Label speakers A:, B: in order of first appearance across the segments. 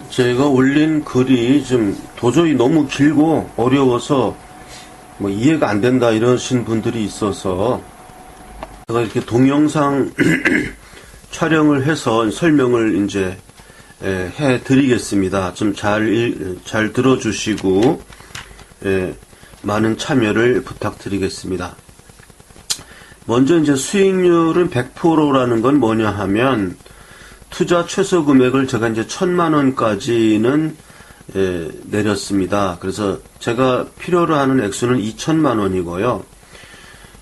A: 제가 올린 글이 좀 도저히 너무 길고 어려워서 뭐 이해가 안 된다 이러신 분들이 있어서 제가 이렇게 동영상 촬영을 해서 설명을 이제 해 드리겠습니다. 좀 잘 들어주시고 많은 참여를 부탁드리겠습니다. 먼저 이제 수익률은 100%라는 건 뭐냐 하면 투자 최소 금액을 제가 이제 1,000만 원까지는 내렸습니다. 그래서 제가 필요로 하는 액수는 2,000만 원이고요.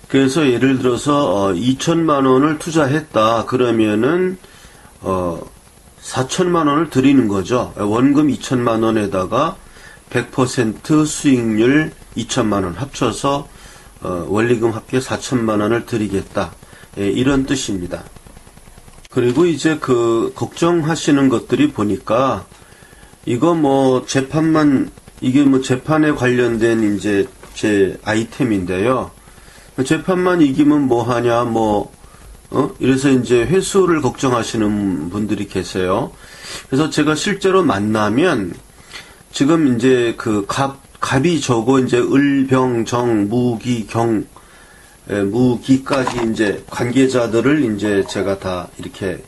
A: 그래서 예를 들어서 2,000만 원을 투자했다 그러면은 4,000만 원을 드리는 거죠. 원금 2,000만 원에다가 100% 수익률 2,000만 원 합쳐서 원리금 합계 4,000만 원을 드리겠다. 이런 뜻입니다. 그리고 이제 걱정하시는 것들이 보니까 이거 뭐 재판만 이게 뭐 재판에 관련된 이제 제 아이템인데요. 재판만 이기면 뭐 하냐 이래서 이제 회수를 걱정하시는 분들이 계세요. 그래서 제가 실제로 만나면 지금 이제 갑이 저거 이제 을, 병, 정, 무기, 경 무기까지 이제 관계자들을 이제 제가 다 이렇게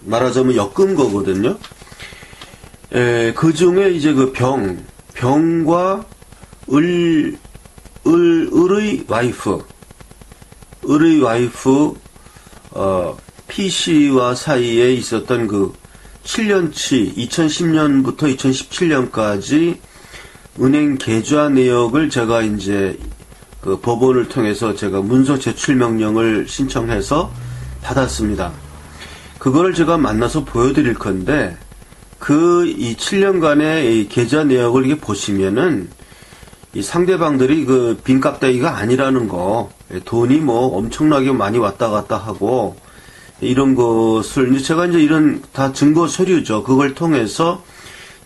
A: 말하자면 엮은 거거든요. 그 중에 이제 병과 을의 와이프, PC와 사이에 있었던 7년치, 2010년부터 2017년까지 은행 계좌 내역을 제가 이제 법원을 통해서 제가 문서 제출 명령을 신청해서 받았습니다. 그거를 제가 만나서 보여드릴 건데, 이 7년간의 이 계좌 내역을 이렇게 보시면은, 이 상대방들이 빈값대기가 아니라는 거, 돈이 뭐 엄청나게 많이 왔다 갔다 하고, 이런 것을, 제가 이제 이런 다 증거 서류죠. 그걸 통해서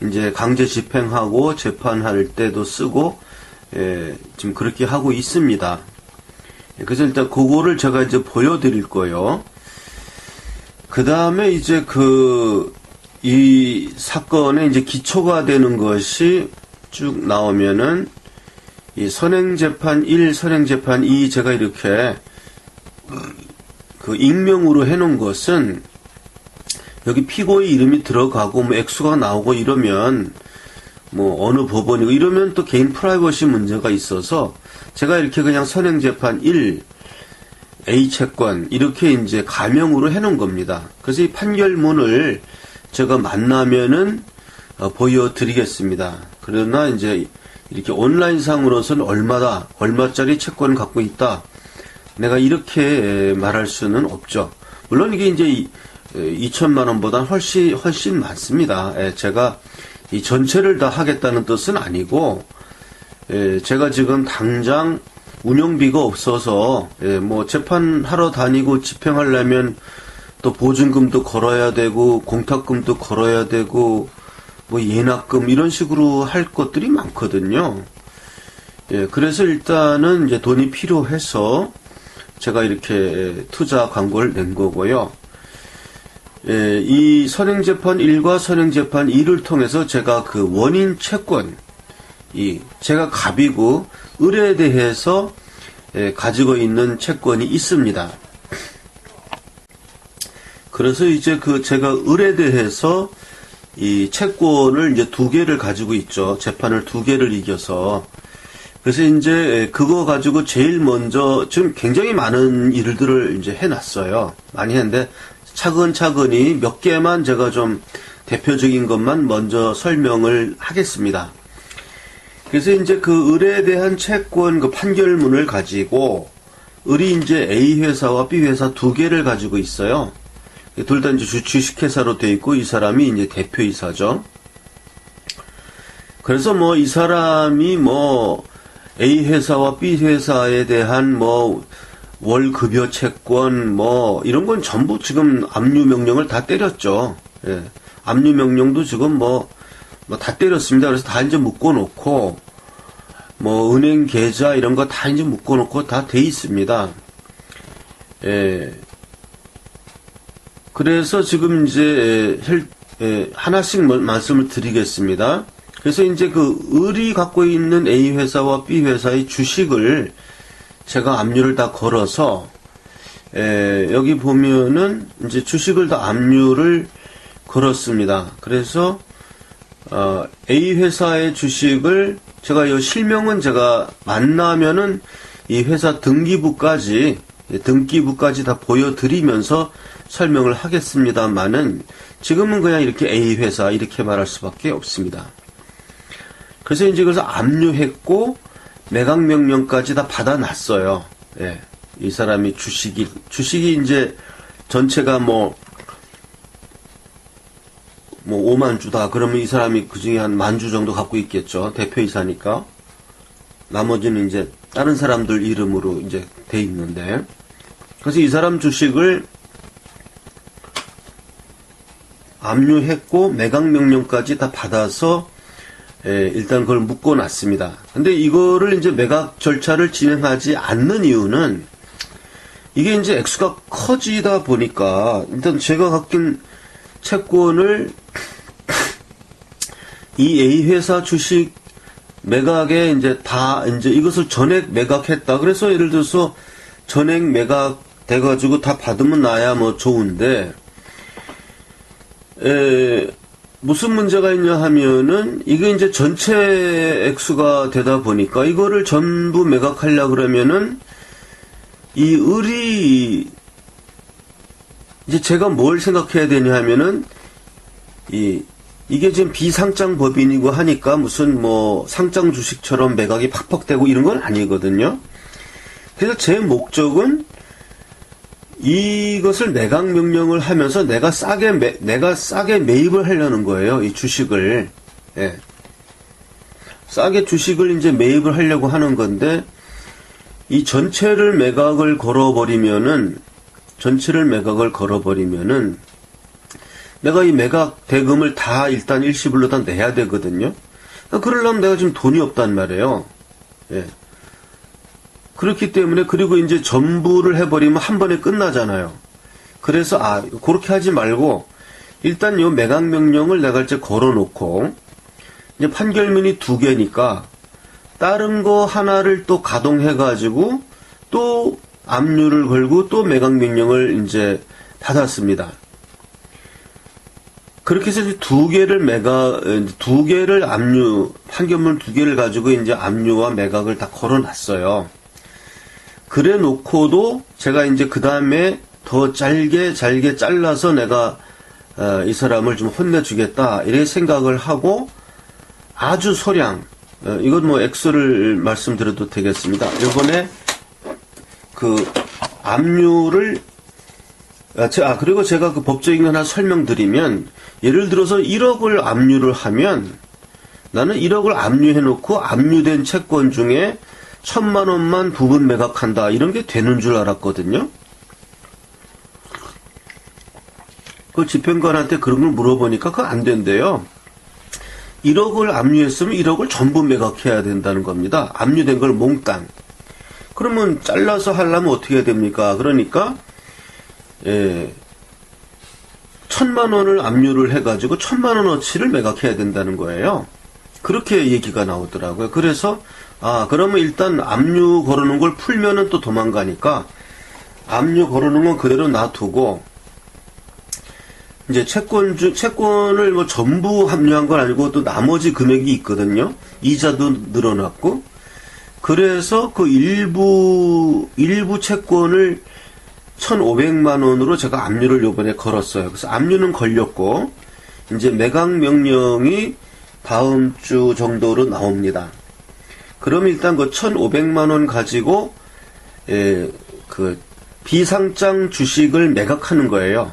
A: 이제 강제 집행하고 재판할 때도 쓰고, 지금 그렇게 하고 있습니다. 그래서 일단 그거를 제가 이제 보여드릴 거예요. 그 다음에 이제 이 사건의 이제 기초가 되는 것이 쭉 나오면은, 이 선행재판 1, 선행재판 2 제가 이렇게 익명으로 해놓은 것은 여기 피고의 이름이 들어가고 뭐 액수가 나오고 이러면 뭐 어느 법원이고 이러면 또 개인 프라이버시 문제가 있어서 제가 이렇게 그냥 선행재판 1, A 채권 이렇게 이제 가명으로 해놓은 겁니다. 그래서 이 판결문을 제가 만나면은 보여드리겠습니다. 그러나 이제 이렇게 온라인상으로서는 얼마짜리 채권을 갖고 있다. 내가 이렇게 말할 수는 없죠. 물론 이게 이제 2천만 원보다 훨씬 많습니다. 제가 이 전체를 다 하겠다는 뜻은 아니고, 제가 지금 당장 운영비가 없어서, 뭐 재판하러 다니고 집행하려면 또 보증금도 걸어야 되고, 공탁금도 걸어야 되고, 뭐 예납금 이런 식으로 할 것들이 많거든요. 그래서 일단은 이제 돈이 필요해서 제가 이렇게 투자 광고를 낸 거고요. 이 선행재판 1과 선행재판 2를 통해서 제가 원인 채권, 제가 갑이고 을에 대해서 가지고 있는 채권이 있습니다. 그래서 이제 제가 을에 대해서 이 채권을 이제 2개를 가지고 있죠. 재판을 2개를 이겨서. 그래서 이제 그거 가지고 제일 먼저 지금 굉장히 많은 일들을 이제 해놨어요. 많이 했는데 차근차근히 몇 개만 제가 좀 대표적인 것만 먼저 설명을 하겠습니다. 그래서 이제 을에 대한 채권 판결문을 가지고 을이 이제 A 회사와 B 회사 2개를 가지고 있어요. 둘 다 이제 주식회사로 돼 있고 이 사람이 이제 대표이사죠. 그래서 뭐 이 사람이 뭐 A 회사와 B 회사에 대한 뭐 월급여 채권 뭐 이런 건 전부 지금 압류 명령을 다 때렸죠. 압류 명령도 지금 뭐 다 때렸습니다. 그래서 다 이제 묶어놓고 뭐 은행 계좌 이런 거 다 이제 묶어놓고 다 돼 있습니다. 그래서 지금 이제 하나씩 말씀을 드리겠습니다. 그래서 이제 그 을이 갖고 있는 A 회사와 B 회사의 주식을 제가 압류를 다 걸어서 여기 보면은 이제 주식을 다 압류를 걸었습니다. 그래서 A 회사의 주식을 제가 이 실명은 제가 만나면은 이 회사 등기부까지 다 보여드리면서 설명을 하겠습니다만은 지금은 그냥 이렇게 A 회사 이렇게 말할 수밖에 없습니다. 그래서 이제 그래서 압류했고 매각 명령까지 다 받아놨어요. 예. 이 사람이 주식이 이제 전체가 뭐 5만 주다. 그러면 이 사람이 그 중에 한 10,000주 정도 갖고 있겠죠. 대표이사니까. 나머지는 이제 다른 사람들 이름으로 이제 돼 있는데. 그래서 이 사람 주식을 압류했고 매각 명령까지 다 받아서 일단 그걸 묶어놨습니다. 근데 이거를 이제 매각 절차를 진행하지 않는 이유는 이게 이제 액수가 커지다 보니까 일단 제가 갖긴 채권을 이 A 회사 주식 매각에 이제 이것을 전액 매각했다. 그래서 예를 들어서 전액 매각 돼가지고 다 받으면 나야 뭐 좋은데, 무슨 문제가 있냐 하면은 이게 이제 전체 액수가 되다 보니까 이거를 전부 매각하려 그러면은 이 을이 이제 제가 뭘 생각해야 되냐 하면은 이게 지금 비상장 법인이고 하니까 무슨 뭐 상장 주식처럼 매각이 팍팍 되고 이런 건 아니거든요. 그래서 제 목적은 이것을 매각 명령을 하면서 내가 싸게 매입을 하려는 거예요. 이 주식을. 예. 싸게 주식을 이제 매입을 하려고 하는 건데, 이 전체를 매각을 걸어버리면은, 내가 이 매각 대금을 다 일단 일시불로 다 내야 되거든요. 그러려면 내가 지금 돈이 없단 말이에요. 예. 그렇기 때문에, 그리고 이제 전부를 해버리면 한 번에 끝나잖아요. 그래서, 그렇게 하지 말고, 일단 요 매각 명령을 내가 이제 걸어놓고, 이제 판결문이 2개니까, 다른 거 하나를 또 가동해가지고, 또 압류를 걸고, 또 매각 명령을 이제 받았습니다. 그렇게 해서 2개를 판결문 2개를 가지고 이제 압류와 매각을 다 걸어놨어요. 그래 놓고도 제가 이제 그 다음에 더 잘게 잘라서 내가 이 사람을 좀 혼내주겠다 이렇게 생각을 하고 아주 소량 이건 뭐 액수를 말씀드려도 되겠습니다. 이번에 그 압류를 그리고 제가 그 법적인 거 하나 설명드리면 예를 들어서 1억을 압류를 하면 나는 1억을 압류해 놓고 압류된 채권 중에 1,000만 원만 부분 매각한다. 이런 게 되는 줄 알았거든요. 그 집행관한테 그런 걸 물어보니까 그거 안 된대요. 1억을 압류했으면 1억을 전부 매각해야 된다는 겁니다. 압류된 걸 몽땅. 그러면 잘라서 하려면 어떻게 해야 됩니까? 그러니까 1,000만 원을 압류를 해가지고 1,000만 원어치를 매각해야 된다는 거예요. 그렇게 얘기가 나오더라고요. 그래서 그러면 일단 압류 걸어놓은 걸 풀면은 또 도망가니까 압류 걸어놓은 건 그대로 놔두고 이제 채권을 뭐 전부 압류한 건 아니고 또 나머지 금액이 있거든요. 이자도 늘어났고 그래서 그 일부 채권을 1,500만 원으로 제가 압류를 요번에 걸었어요. 그래서 압류는 걸렸고 이제 매각 명령이 다음 주 정도로 나옵니다. 그럼 일단 그 1,500만 원 가지고 그 비상장 주식을 매각하는 거예요.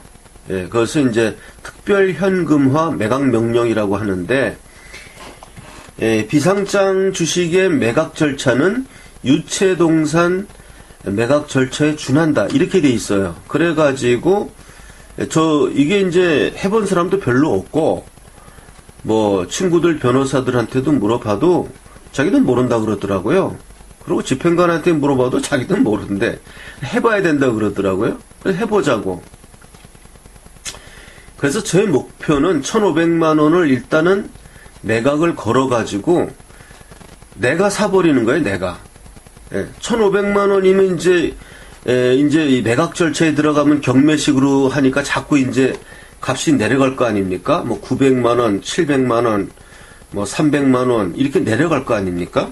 A: 그것을 이제 특별 현금화 매각 명령이라고 하는데 비상장 주식의 매각 절차는 유체동산 매각 절차에 준한다. 이렇게 돼 있어요. 그래가지고 이게 이제 해본 사람도 별로 없고 뭐 친구들 변호사들한테도 물어봐도 자기는 모른다 그러더라고요. 그리고 집행관한테 물어봐도 자기는 모르는데 해봐야 된다 그러더라고요. 그래서 해보자고. 그래서 제 목표는 1,500만 원을 일단은 매각을 걸어가지고 내가 사버리는 거예요, 내가. 1,500만 원이면 이제 이 매각 절차에 들어가면 경매식으로 하니까 자꾸 이제 값이 내려갈 거 아닙니까? 뭐 900만 원, 700만 원, 뭐 300만 원 이렇게 내려갈 거 아닙니까?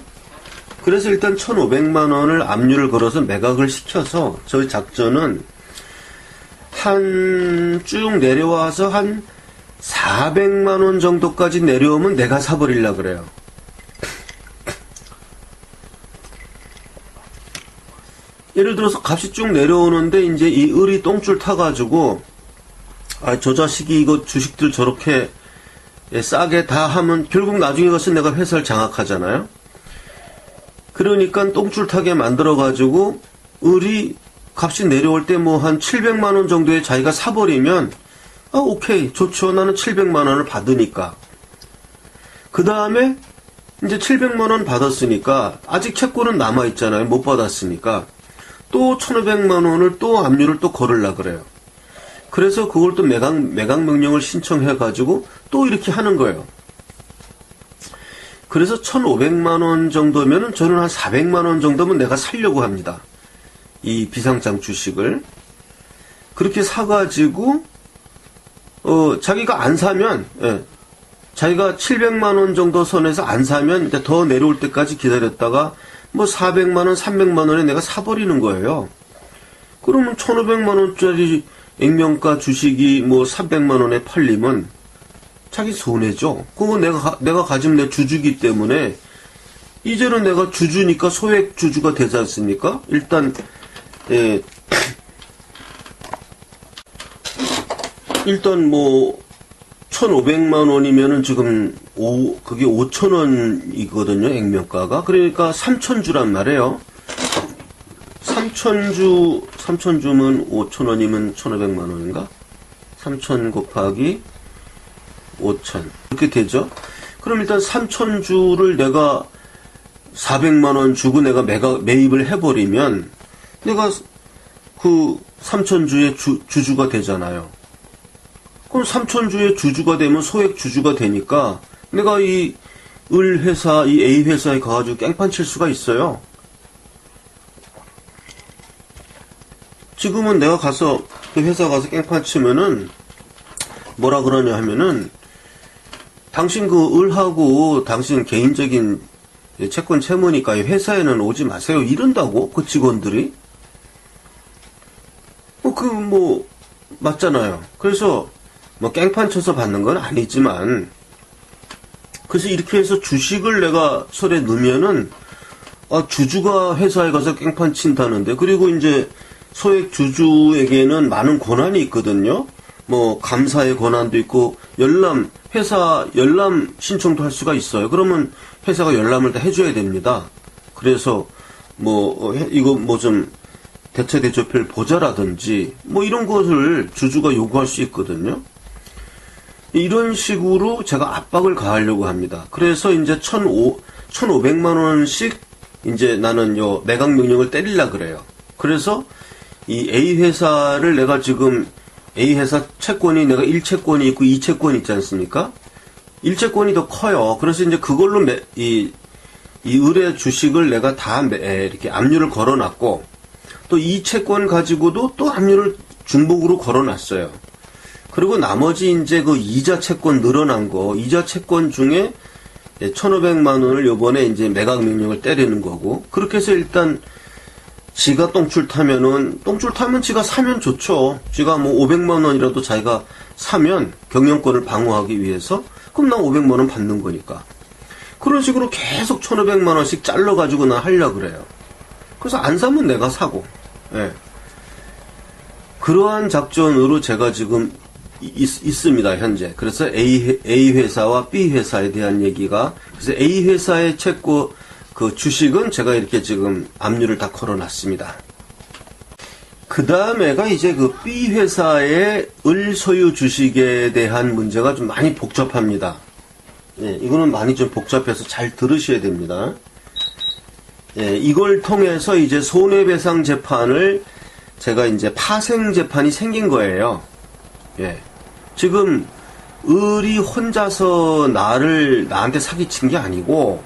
A: 그래서 일단 1,500만 원을 압류를 걸어서 매각을 시켜서 저희 작전은 쭉 내려와서 한 400만 원 정도까지 내려오면 내가 사버리려고 그래요. 예를 들어서 값이 쭉 내려오는데 이제 이 을이 똥줄 타가지고 저 자식이 이거 주식들 저렇게 싸게 다 하면 결국 나중에 가서 내가 회사를 장악하잖아요. 그러니까 똥줄 타게 만들어가지고 을이 값이 내려올 때 뭐 한 700만 원 정도에 자기가 사버리면 오케이 좋죠. 나는 700만 원을 받으니까. 그 다음에 이제 700만 원 받았으니까 아직 채권은 남아있잖아요. 못 받았으니까. 또 1,500만 원을 또 압류를 또 걸으려고 그래요. 그래서 그걸 또 매각 명령을 신청해가지고 또 이렇게 하는 거예요. 그래서 1,500만 원 정도면은 저는 한 400만 원 정도면 내가 살려고 합니다. 이 비상장 주식을. 그렇게 사가지고, 자기가 안 사면, 자기가 700만 원 정도 선에서 안 사면 이제 더 내려올 때까지 기다렸다가 뭐 400만 원, 300만 원에 내가 사버리는 거예요. 그러면 1,500만 원짜리 액면가 주식이 뭐 300만 원에 팔리면 자기 손해죠. 그거 내가 가진 내 주주기 때문에 이제는 내가 주주니까 소액 주주가 되지 않습니까? 일단 일단 뭐 1,500만 원이면은 지금 그게 5,000원이거든요, 액면가가. 그러니까 3,000주란 말이에요. 3,000주면 5,000원이면 1,500만 원인가? 3,000 곱하기 5,000. 이렇게 되죠. 그럼 일단 3,000주를 내가 400만 원 주고 내가 매입을 해버리면 내가 그 3,000주의 주주가 되잖아요. 그럼 3,000주의 주주가 되면 소액 주주가 되니까 내가 이 을 회사, 이 A 회사에 가가지고 깽판 칠 수가 있어요. 지금은 내가 가서 그 회사 가서 깽판 치면은 뭐라 그러냐 하면은 당신 그 을하고 당신 개인적인 채권 채무니까 회사에는 오지 마세요. 이런다고 그 직원들이. 맞잖아요. 그래서 뭐 깽판 쳐서 받는 건 아니지만 그래서 이렇게 해서 주식을 내가 손에 넣으면은 주주가 회사에 가서 깽판 친다는데 그리고 이제 소액 주주에게는 많은 권한이 있거든요. 뭐 감사의 권한도 있고 회사 열람 신청도 할 수가 있어요. 그러면 회사가 열람을 다 해줘야 됩니다. 그래서 이거 좀 대체대조표를 보자라든지 이런 것을 주주가 요구할 수 있거든요. 이런 식으로 제가 압박을 가하려고 합니다. 그래서 이제 1,500만 원씩 이제 나는 매각 명령을 때리려 그래요. 그래서 이 A 회사를 내가 지금 A 회사 채권이 내가 1채권이 있고 2채권이 있지 않습니까? 1채권이 더 커요. 그래서 이제 그걸로 이 을의 주식을 내가 다 이렇게 압류를 걸어놨고 또 2채권 가지고도 또 압류를 중복으로 걸어놨어요. 그리고 나머지 이제 그 이자 채권 늘어난 거, 이자 채권 중에 1,500만 원을 요번에 이제 매각 명령을 때리는 거고, 그렇게 해서 일단 지가 똥줄 타면 지가 사면 좋죠. 지가 뭐 500만 원이라도 자기가 사면 경영권을 방어하기 위해서, 그럼 난 500만 원 받는 거니까. 그런 식으로 계속 1,500만 원씩 잘라가지고 나 하려고 그래요. 그래서 안 사면 내가 사고, 그러한 작전으로 제가 지금 있습니다, 현재. 그래서 A 회사와 B 회사에 대한 얘기가, 그래서 A 회사의 채권, 그 주식은 제가 이렇게 지금 압류를 다 걸어놨습니다. 그 다음에가 이제 그 B 회사의 을 소유 주식에 대한 문제가 좀 많이 복잡합니다. 이거는 많이 좀 복잡해서 잘 들으셔야 됩니다. 이걸 통해서 이제 손해배상 재판을 제가 이제 파생 재판이 생긴 거예요. 지금 을이 혼자서 나한테 사기친 게 아니고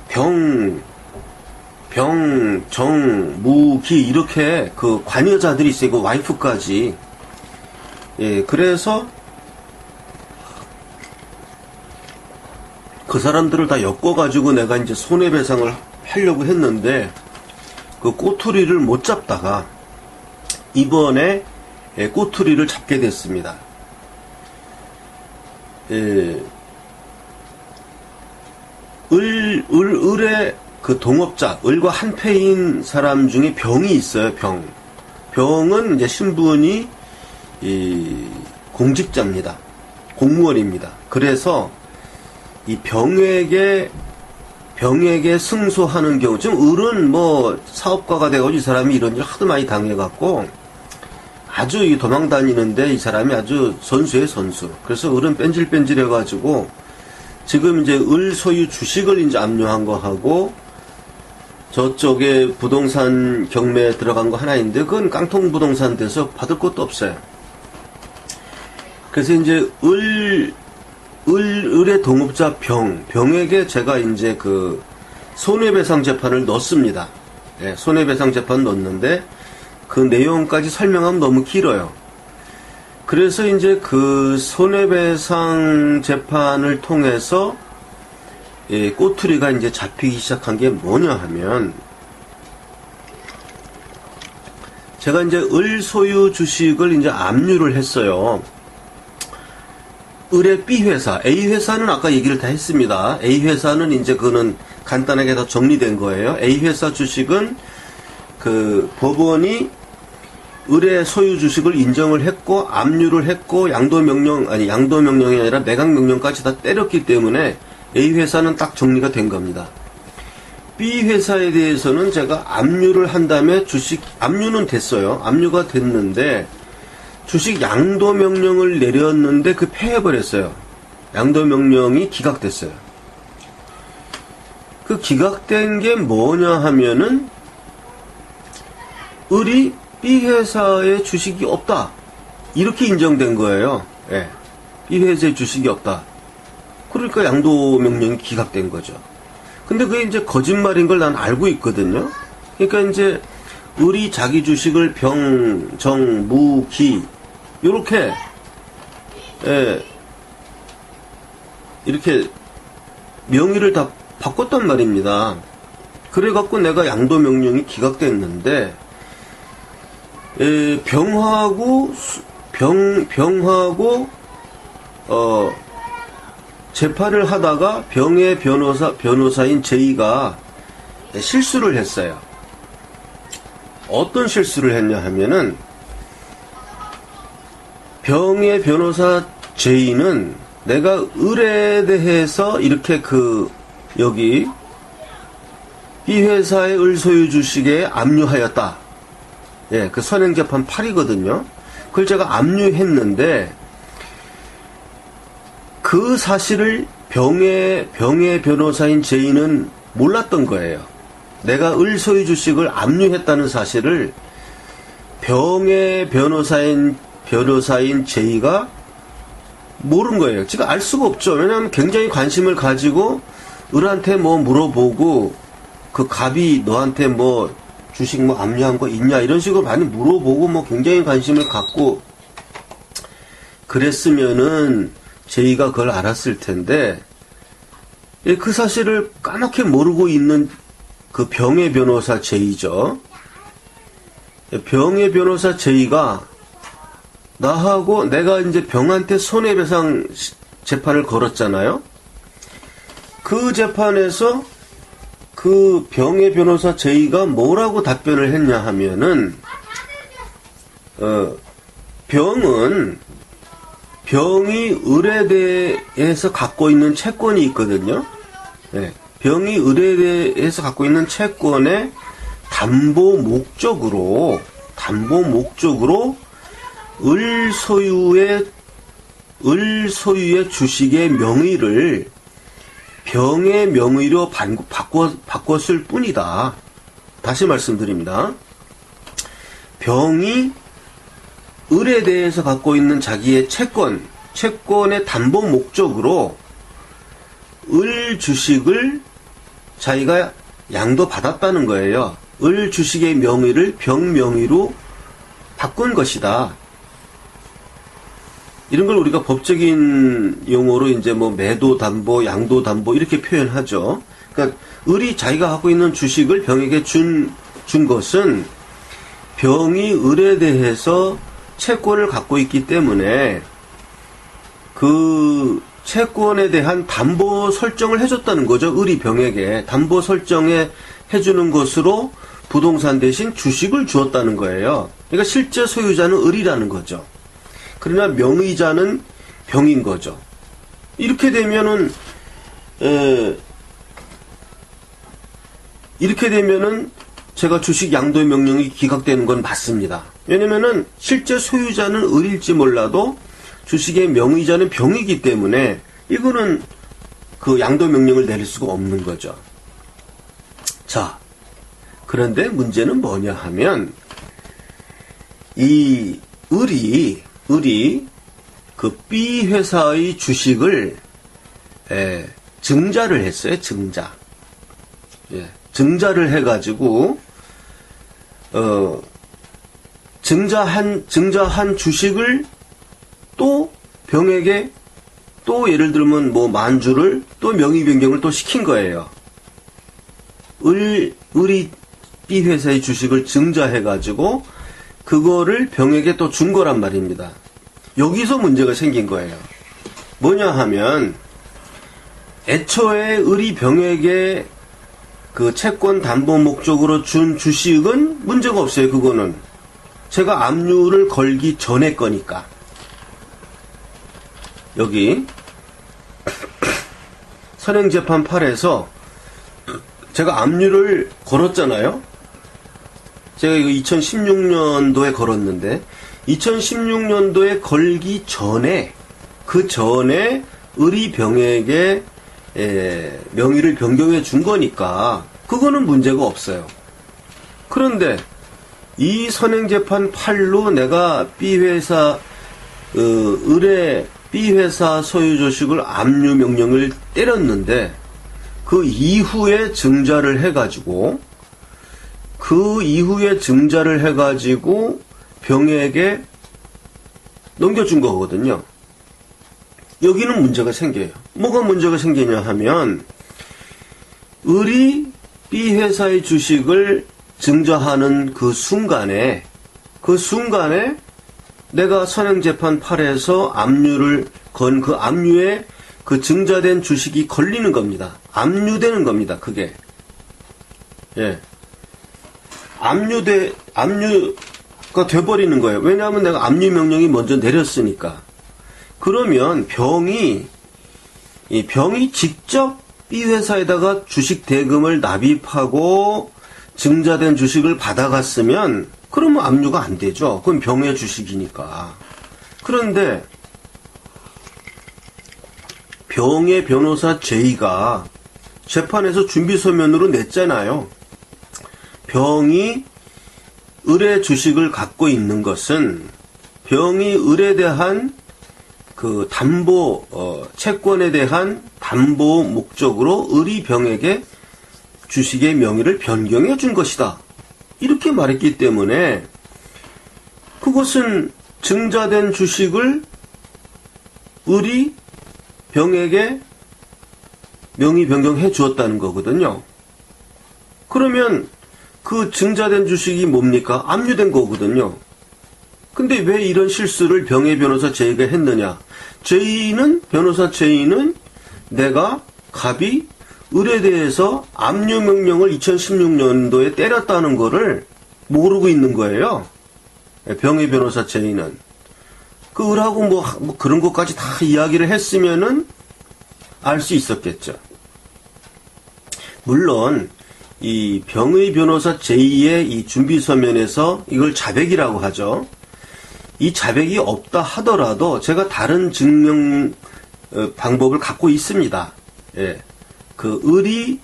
A: 병, 정, 무, 기 이렇게 그 관여자들이 있어요. 그 와이프까지. 예, 그래서 그 사람들을 다 엮어가지고 내가 이제 손해배상을 하려고 했는데 그 꼬투리를 못 잡다가 이번에 꼬투리를 잡게 됐습니다. 예, 을의 그 동업자, 을과 한패인 사람 중에 병이 있어요, 병은 이제 신분이 공직자입니다. 공무원입니다. 그래서 이 병에게 승소하는 경우, 지금 을은 뭐 사업가가 돼가지고 이 사람이 이런 일 하도 많이 당해갖고 아주 도망 다니는데 이 사람이 아주 선수예요, 선수. 그래서 을은 뺀질뺀질해가지고 지금 이제 을 소유 주식을 이제 압류한 거 하고 저쪽에 부동산 경매에 들어간 거 하나 있는데 그건 깡통 부동산 돼서 받을 것도 없어요. 그래서 이제 을의 동업자 병에게 제가 이제 그 손해배상 재판을 넣습니다. 예, 손해배상 재판 넣었는데 그 내용까지 설명하면 너무 길어요. 그래서 이제 그 손해배상 재판을 통해서 예, 꼬투리가 이제 잡히기 시작한 게 뭐냐 하면 제가 이제 을 소유 주식을 이제 압류를 했어요. 을의 B 회사, A 회사는 아까 얘기를 다 했습니다. A 회사는 이제 그거는 간단하게 다 정리된 거예요. A 회사 주식은 그 법원이 을의 소유 주식을 인정을 했고 압류를 했고 양도명령이 아니라 매각명령까지 다 때렸기 때문에 A 회사는 딱 정리가 된 겁니다. B 회사에 대해서는 제가 압류를 한 다음에 압류는 됐어요. 압류가 됐는데 주식 양도명령을 내렸는데 그 패해버렸어요. 양도명령이 기각됐어요. 그 기각된 게 뭐냐 하면은 을이 B 회사의 주식이 없다. 이렇게 인정된 거예요. 예. B 회사의 주식이 없다. 그러니까 양도명령이 기각된 거죠. 근데 그게 이제 거짓말인 걸 난 알고 있거든요. 그러니까 이제 을이 자기 주식을 병, 정, 무, 기 요렇게 이렇게 명의를 다 바꿨단 말입니다. 그래갖고 내가 양도명령이 기각됐는데 병하고 재판을 하다가 병의 변호사인 제이가 실수를 했어요. 어떤 실수를 했냐 하면은 병의 변호사 제이는 내가 을에 대해서 이렇게 여기 이 회사의 을 소유 주식에 압류하였다. 예, 그 선행재판 8이거든요. 그걸 제가 압류했는데 그 사실을 병의 변호사인 제이는 몰랐던 거예요. 내가 을 소유 주식을 압류했다는 사실을 병의 변호사인 제이가 모른 거예요. 지금 알 수가 없죠. 왜냐하면 굉장히 관심을 가지고 을한테 뭐 물어보고 그 갑이 너한테 뭐 주식 뭐 압류한 거 있냐 이런 식으로 많이 물어보고 뭐 굉장히 관심을 갖고 그랬으면은 제이가 그걸 알았을 텐데 그 사실을 까맣게 모르고 있는 그 병의 변호사 제이죠. 병의 변호사 제이가 나하고 내가 이제 병한테 손해배상 재판을 걸었잖아요. 그 재판에서 그 병의 변호사 제이가 뭐라고 답변을 했냐 하면은 병이 을에 대해서 갖고 있는 채권이 있거든요. 네. 병이 을에 대해서 갖고 있는 채권의 담보 목적으로 을 소유의 주식의 명의를 병의 명의로 바꿨을 뿐이다. 다시 말씀드립니다. 병이 을에 대해서 갖고 있는 자기의 채권의 담보 목적으로 을 주식을 자기가 양도받았다는 거예요. 을 주식의 명의를 병 명의로 바꾼 것이다. 이런 걸 우리가 법적인 용어로 이제 뭐 매도 담보, 양도 담보 이렇게 표현하죠. 그러니까 을이 자기가 갖고 있는 주식을 병에게 준 것은 병이 을에 대해서 채권을 갖고 있기 때문에 그 채권에 대한 담보 설정을 해줬다는 거죠. 을이 병에게 담보 설정에 해주는 것으로 부동산 대신 주식을 주었다는 거예요. 그러니까 실제 소유자는 을이라는 거죠. 그러나 명의자는 병인 거죠. 이렇게 되면은 제가 주식 양도의 명령이 기각되는 건 맞습니다. 왜냐면은 실제 소유자는 을일지 몰라도 주식의 명의자는 병이기 때문에 이거는 그 양도 명령을 내릴 수가 없는 거죠. 자, 그런데 문제는 뭐냐 하면 이 을이 그 B 회사의 주식을 증자를 했어요. 증자를 해가지고 증자한 주식을 또 병에게 또 예를 들면 뭐 만주를 또 명의 변경을 또 시킨 거예요. 을이 B 회사의 주식을 증자해가지고 그거를 병에게 또 준 거란 말입니다. 여기서 문제가 생긴 거예요. 뭐냐 하면 애초에 을이 병에게 그 채권 담보 목적으로 준 주식은 문제가 없어요. 그거는 제가 압류를 걸기 전에 거니까. 여기 선행재판 8에서 제가 압류를 걸었잖아요. 제가 이거 2016년도에 걸었는데 2016년도에 걸기 전에 그 전에 을이 병에게 명의를 변경해 준 거니까 그거는 문제가 없어요. 그런데 이 선행재판 8로 내가 B회사 을의 B회사 소유주식을 압류 명령을 때렸는데 그 이후에 증자를 해가지고 병에게 넘겨준 거거든요. 여기는 문제가 생겨요. 뭐가 문제가 생기냐 하면 을이 B회사의 주식을 증자하는 그 순간에 내가 선행재판 8에서 압류를 건 그 압류에 그 증자된 주식이 걸리는 겁니다. 압류되는 겁니다. 그게. 압류가 돼버리는 거예요. 왜냐하면 내가 압류 명령이 먼저 내렸으니까. 그러면 병이 직접 B회사에다가 주식 대금을 납입하고 증자된 주식을 받아갔으면 그러면 압류가 안 되죠. 그건 병의 주식이니까. 그런데 병의 변호사 J가 재판에서 준비서면으로 냈잖아요. 병이 을의 주식을 갖고 있는 것은 병이 을에 대한 그 채권에 대한 담보 목적으로 을이 병에게 주식의 명의를 변경해 준 것이다. 이렇게 말했기 때문에 그것은 증자된 주식을 을이 병에게 명의 변경해 주었다는 거거든요. 그러면 그 증자된 주식이 뭡니까? 압류된 거거든요. 근데 왜 이런 실수를 병의 변호사 J가 했느냐? 변호사 J는 내가 갑이 을에 대해서 압류 명령을 2016년도에 때렸다는 거를 모르고 있는 거예요. 병의 변호사 J는. 그 을하고 뭐 그런 것까지 다 이야기를 했으면은 알 수 있었겠죠. 물론 이 병의 변호사 J의 이 준비서면에서 이걸 자백이라고 하죠. 이 자백이 없다 하더라도 제가 다른 증명 방법을 갖고 있습니다. 그 을이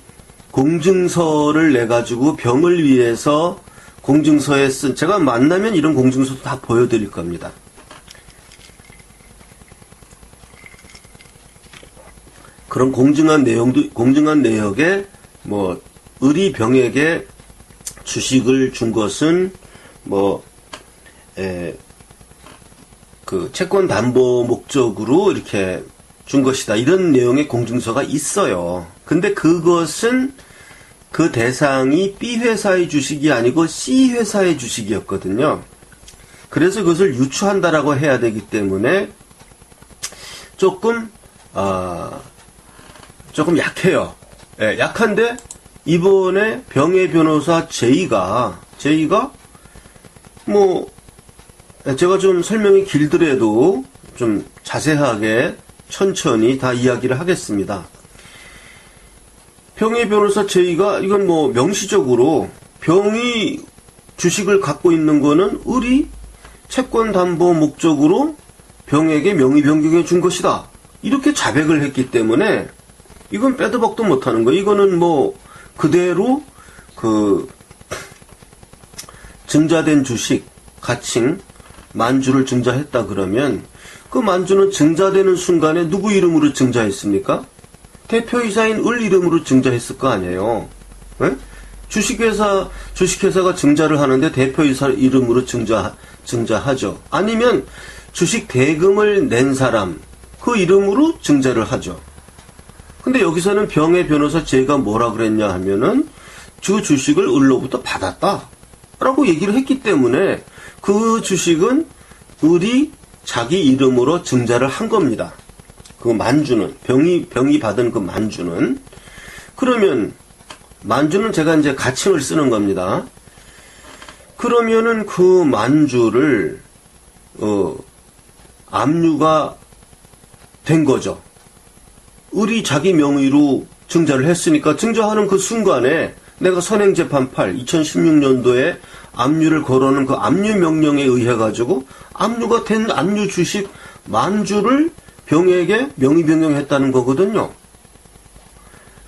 A: 공증서를 내가지고 병을 위해서 공증서에 제가 만나면 이런 공증서도 다 보여드릴 겁니다. 그런 공증한 내역에, 을이 병에게 주식을 준 것은, 채권 담보 목적으로 이렇게 준 것이다. 이런 내용의 공증서가 있어요. 근데 그것은 그 대상이 B회사의 주식이 아니고 C회사의 주식이었거든요. 그래서 그것을 유추한다라고 해야 되기 때문에 조금 약해요. 예, 약한데 이번에 병의 변호사 제이가 제가 좀 설명이 길더라도 좀 자세하게 천천히 다 이야기를 하겠습니다. 병의 변호사 제이가 이건 명시적으로 병이 주식을 갖고 있는 거는 을이 채권 담보 목적으로 병에게 명의 변경해 준 것이다. 이렇게 자백을 했기 때문에 이건 빼도 박도 못하는 거예요. 이거는 그대로 증자된 주식 가칭 만주를 증자했다 그러면 그 만주는 증자되는 순간에 누구 이름으로 증자했습니까? 대표이사인 을 이름으로 증자했을 거 아니에요. 네? 주식회사가 증자를 하는데 대표이사 이름으로 증자하죠. 아니면 주식 대금을 낸 사람 그 이름으로 증자를 하죠. 근데 여기서는 병의 변호사 제가 뭐라 그랬냐 하면은 그 주식을 을로부터 받았다 라고 얘기를 했기 때문에 그 주식은 을이 자기 이름으로 증자를 한 겁니다. 그 만주는 병이 받은 그 만주는 그러면 만주는 제가 이제 가칭을 쓰는 겁니다. 그러면은 그 만주를 압류가 된 거죠. 을이 자기 명의로 증자를 했으니까 증자하는 그 순간에 내가 선행재판8 2016년도에 압류를 걸어놓은 그 압류 명령에 의해 가지고 압류가 된 압류 주식 만주를 병에게 명의 변경했다는 거거든요.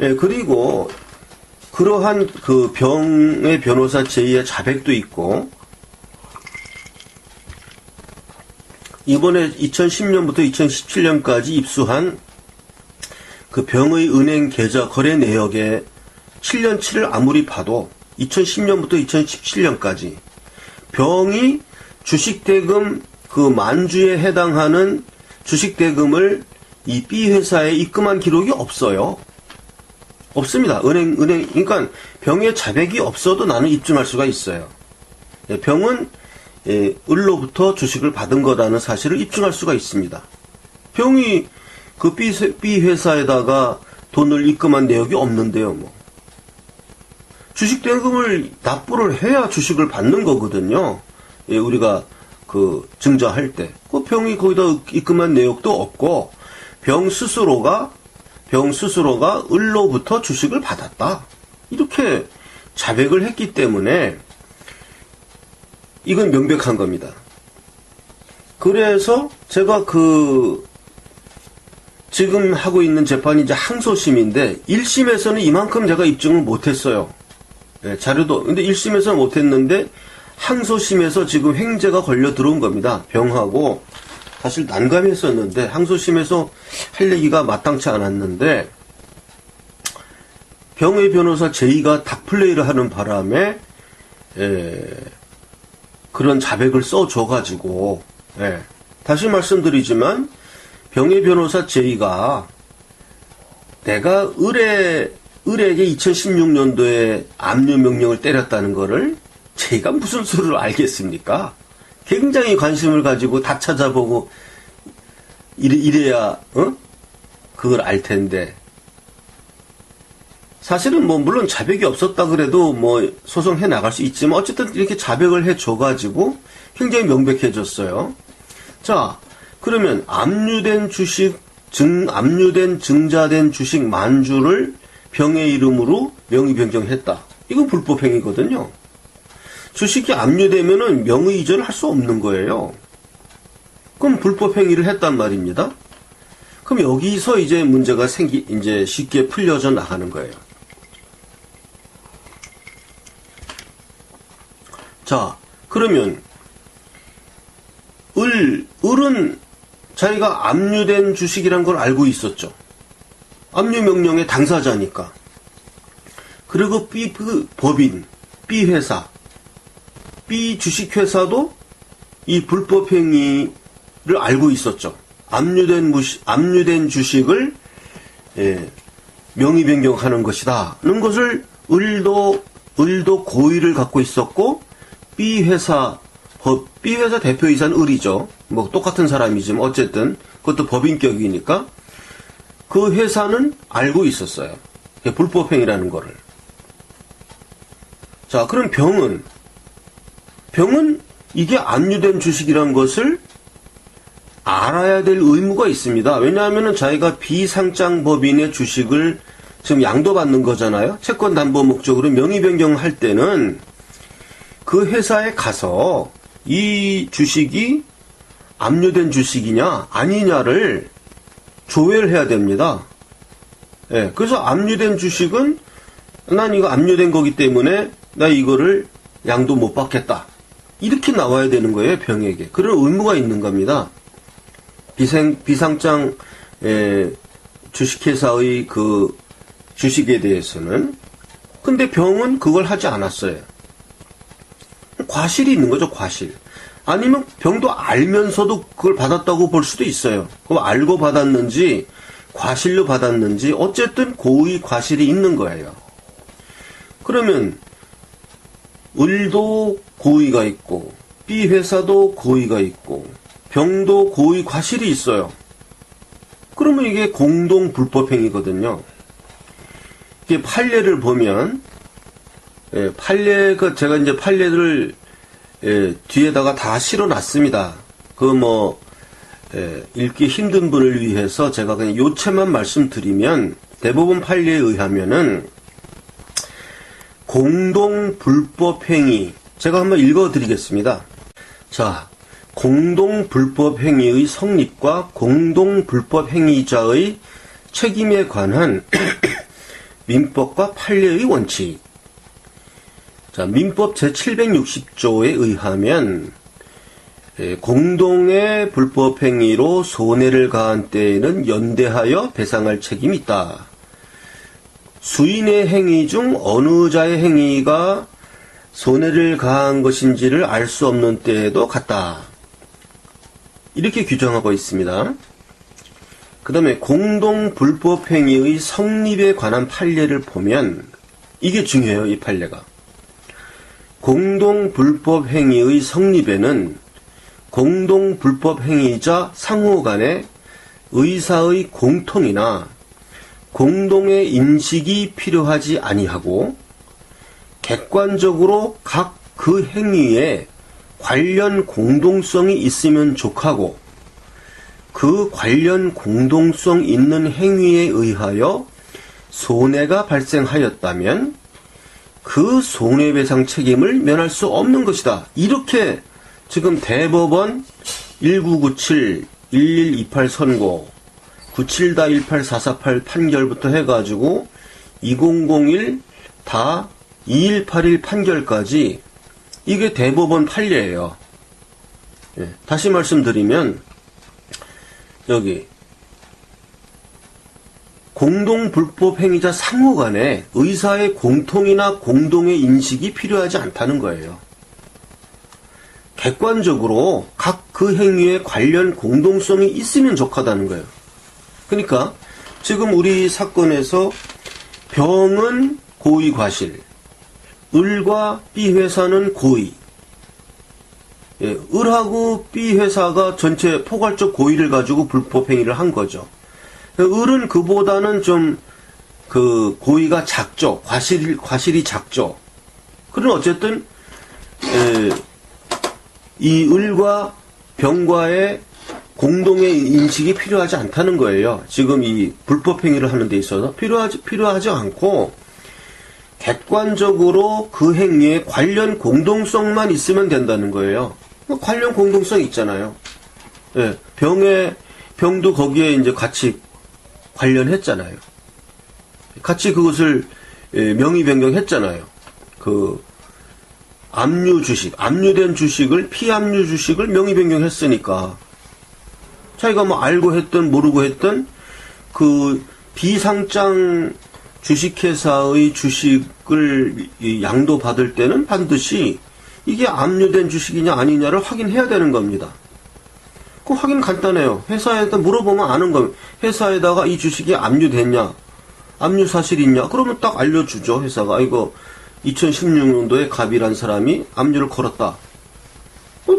A: 예, 그리고 그러한 그 병의 변호사 제이의 자백도 있고 이번에 2010년부터 2017년까지 입수한 그 병의 은행 계좌 거래 내역의 7년치를 아무리 봐도 2010년부터 2017년까지 병이 주식대금 그 만주에 해당하는 주식대금을 이 B회사에 입금한 기록이 없어요. 없습니다. 그러니까 병의 자백이 없어도 나는 입증할 수가 있어요. 병은 을로부터 주식을 받은 거라는 사실을 입증할 수가 있습니다. 병이 그 B회사에다가 돈을 입금한 내역이 없는데요, 주식대금을 납부를 해야 주식을 받는 거거든요. 예, 우리가 그 증자할 때. 그 병이 거기다 입금한 내역도 없고, 병 스스로가 을로부터 주식을 받았다. 이렇게 자백을 했기 때문에, 이건 명백한 겁니다. 그래서 제가 지금 하고 있는 재판이 이제 항소심인데, 1심에서는 이만큼 제가 입증을 못했어요. 네, 자료도, 근데 1심에서는 못했는데, 항소심에서 지금 횡재가 걸려 들어온 겁니다. 병하고. 사실 난감했었는데, 항소심에서 할 얘기가 마땅치 않았는데, 병의 변호사 제이가 닥플레이를 하는 바람에, 그런 자백을 써줘가지고, 다시 말씀드리지만, 병의 변호사 제이가 내가 을에게 2016년도에 압류 명령을 때렸다는 거를 제가 무슨 수를 알겠습니까? 굉장히 관심을 가지고 다 찾아보고 이래야 그걸 알 텐데 사실은 물론 자백이 없었다 그래도 소송해 나갈 수 있지만 어쨌든 이렇게 자백을 해줘가지고 굉장히 명백해졌어요. 자, 그러면 압류된 증자된 주식 만주를 병의 이름으로 명의 변경했다. 이건 불법행위거든요. 주식이 압류되면은 명의 이전을 할 수 없는 거예요. 그럼 불법행위를 했단 말입니다. 그럼 여기서 이제 문제가 이제 쉽게 풀려져 나가는 거예요. 자, 그러면 을은 자기가 압류된 주식이란 걸 알고 있었죠. 압류 명령의 당사자니까. 그리고 그 법인, B 회사, B 주식회사도 이 불법 행위를 알고 있었죠. 압류된 주식을 명의 변경하는 것이다는 것을 을도 고의를 갖고 있었고, B 회사 대표이사는 을이죠. 뭐 똑같은 사람이지만 어쨌든 그것도 법인격이니까 그 회사는 알고 있었어요. 불법행위라는 거를. 자, 그럼 병은 이게 압류된 주식이라는 것을 알아야 될 의무가 있습니다. 왜냐하면 자기가 비상장 법인의 주식을 지금 양도받는 거잖아요. 채권 담보 목적으로 명의 변경할 때는 그 회사에 가서 이 주식이 압류된 주식이냐 아니냐를 조회를 해야 됩니다. 예, 그래서 압류된 주식은 난 이거 압류된 거기 때문에 나 이거를 양도 못 받겠다. 이렇게 나와야 되는 거예요, 병에게. 그런 의무가 있는 겁니다. 비상장 주식회사의 그 주식에 대해서는. 근데 병은 그걸 하지 않았어요. 과실이 있는 거죠, 과실. 아니면 병도 알면서도 그걸 받았다고 볼 수도 있어요. 그럼 알고 받았는지 과실로 받았는지 어쨌든 고의 과실이 있는 거예요. 그러면 을도 고의가 있고 B 회사도 고의가 있고 병도 고의 과실이 있어요. 그러면 이게 공동 불법행위거든요. 이게 판례를 보면 제가 이제 판례를 뒤에다가 다 실어놨습니다. 읽기 힘든 분을 위해서 제가 그냥 요체만 말씀드리면, 대법원 판례에 의하면은, 공동 불법행위, 제가 한번 읽어드리겠습니다. 자, 공동 불법행위의 성립과 공동 불법행위자의 책임에 관한 민법과 판례의 원칙. 자, 민법 제760조에 의하면 공동의 불법행위로 손해를 가한 때에는 연대하여 배상할 책임이 있다. 수인의 행위 중 어느 자의 행위가 손해를 가한 것인지를 알 수 없는 때에도 같다. 이렇게 규정하고 있습니다. 그 다음에 공동 불법행위의 성립에 관한 판례를 보면 이게 중요해요, 이 판례가. 공동 불법행위의 성립에는 공동 불법행위자 상호 간에 의사의 공통이나 공동의 인식이 필요하지 아니하고 객관적으로 각 그 행위에 관련 공동성이 있으면 족하고 그 관련 공동성 있는 행위에 의하여 손해가 발생하였다면 그 손해배상 책임을 면할 수 없는 것이다. 이렇게 지금 대법원 1997-1128 선고, 97-18-448 판결부터 해가지고 2001 다 2181 판결까지 이게 대법원 판례예요. 다시 말씀드리면 여기 공동 불법 행위자 상호 간에 의사의 공통이나 공동의 인식이 필요하지 않다는 거예요. 객관적으로 각 그 행위에 관련 공동성이 있으면 족하다는 거예요. 그러니까 지금 우리 사건에서 병은 고의 과실, 을과 B 회사는 고의. 을하고 B 회사가 전체 포괄적 고의를 가지고 불법 행위를 한 거죠. 을은 그보다는 좀 그 고의가 작죠. 과실이 작죠. 그러나 어쨌든 이 을과 병과의 공동의 인식이 필요하지 않다는 거예요. 지금 이 불법 행위를 하는 데 있어서 필요하지 않고 객관적으로 그 행위에 관련 공동성만 있으면 된다는 거예요. 관련 공동성 있잖아요. 병도 거기에 이제 같이 관련했잖아요. 같이 그것을 명의 변경했잖아요. 그 압류 주식, 압류된 주식을, 피압류 주식을 명의 변경했으니까 자기가 뭐 알고 했든 모르고 했든 그 비상장 주식회사의 주식을 양도받을 때는 반드시 이게 압류된 주식이냐 아니냐를 확인해야 되는 겁니다. 그 확인 간단해요. 회사에다 물어보면 아는 겁니다. 회사에다가 이 주식이 압류됐냐, 압류 사실 있냐, 그러면 딱 알려주죠. 회사가 이거 2016년도에 갑이란 사람이 압류를 걸었다.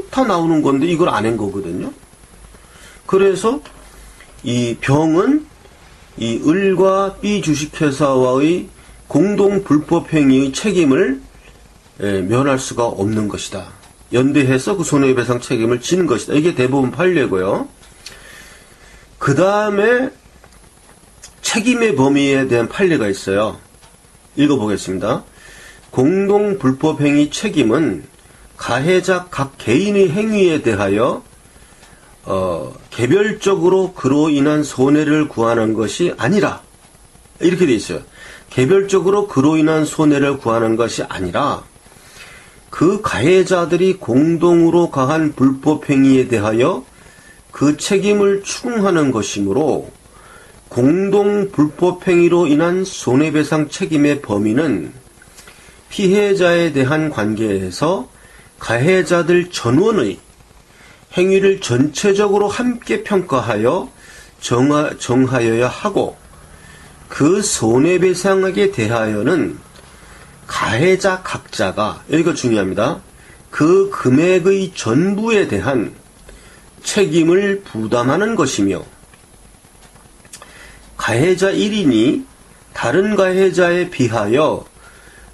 A: 다 나오는 건데 이걸 안 한 거거든요. 그래서 이 병은 이 을과 B 주식회사와의 공동 불법 행위의 책임을 면할 수가 없는 것이다. 연대해서 그 손해배상 책임을 지는 것이다. 이게 대부분 판례고요. 그 다음에 책임의 범위에 대한 판례가 있어요. 읽어보겠습니다. 공동 불법 행위 책임은 가해자 각 개인의 행위에 대하여 개별적으로 그로 인한 손해를 구하는 것이 아니라, 이렇게 돼 있어요. 개별적으로 그로 인한 손해를 구하는 것이 아니라 그 가해자들이 공동으로 가한 불법 행위에 대하여 그 책임을 추궁하는 것이므로 공동 불법 행위로 인한 손해배상 책임의 범위는 피해자에 대한 관계에서 가해자들 전원의 행위를 전체적으로 함께 평가하여 정하여야 하고, 그 손해배상액에 대하여는 가해자 각자가, 여기가 중요합니다. 그 금액의 전부에 대한 책임을 부담하는 것이며, 가해자 1인이 다른 가해자에 비하여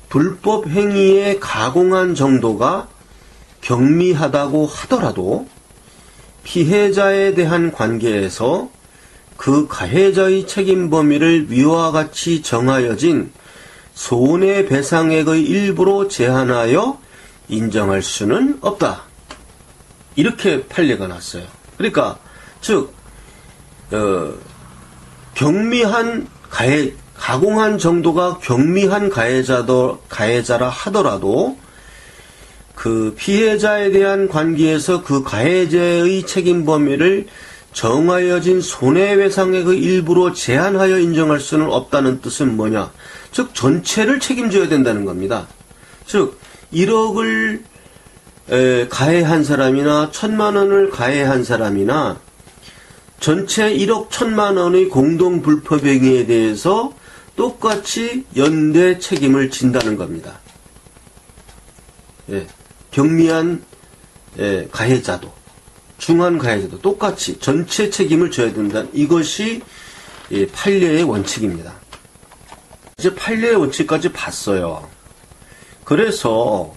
A: 불법 행위에 가공한 정도가 경미하다고 하더라도 피해자에 대한 관계에서 그 가해자의 책임 범위를 위와 같이 정하여진 손해배상액의 일부로 제한하여 인정할 수는 없다. 이렇게 판례가 났어요. 그러니까 즉 경미한 가공한 정도가 경미한 가해자라 하더라도 그 피해자에 대한 관계에서 그 가해자의 책임 범위를 정하여진 손해배상액의 일부로 제한하여 인정할 수는 없다는 뜻은 뭐냐? 즉 전체를 책임져야 된다는 겁니다. 즉 1억을 가해한 사람이나 1,000만 원을 가해한 사람이나 전체 1억 1,000만 원의 공동 불법 행위에 대해서 똑같이 연대 책임을 진다는 겁니다. 예, 경미한 가해자도 중한 가해자도 똑같이 전체 책임을 져야 된다. 이것이 판례의 원칙입니다. 이제 판례의 원칙까지 봤어요. 그래서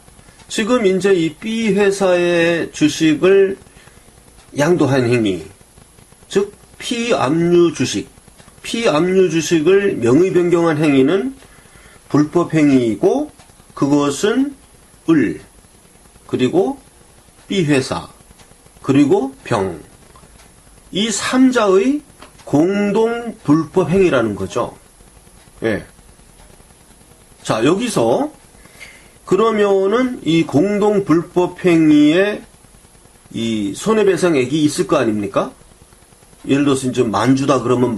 A: 지금 이제 이 B 회사의 주식을 양도한 행위, 즉 피압류 주식을 명의 변경한 행위는 불법 행위이고, 그것은 을, 그리고 B 회사, 그리고 병, 이 3자의 공동 불법 행위라는 거죠. 예. 자, 여기서 그러면은 이 공동 불법 행위에 이 손해배상액이 있을 거 아닙니까? 예를 들어서 이제 만주다 그러면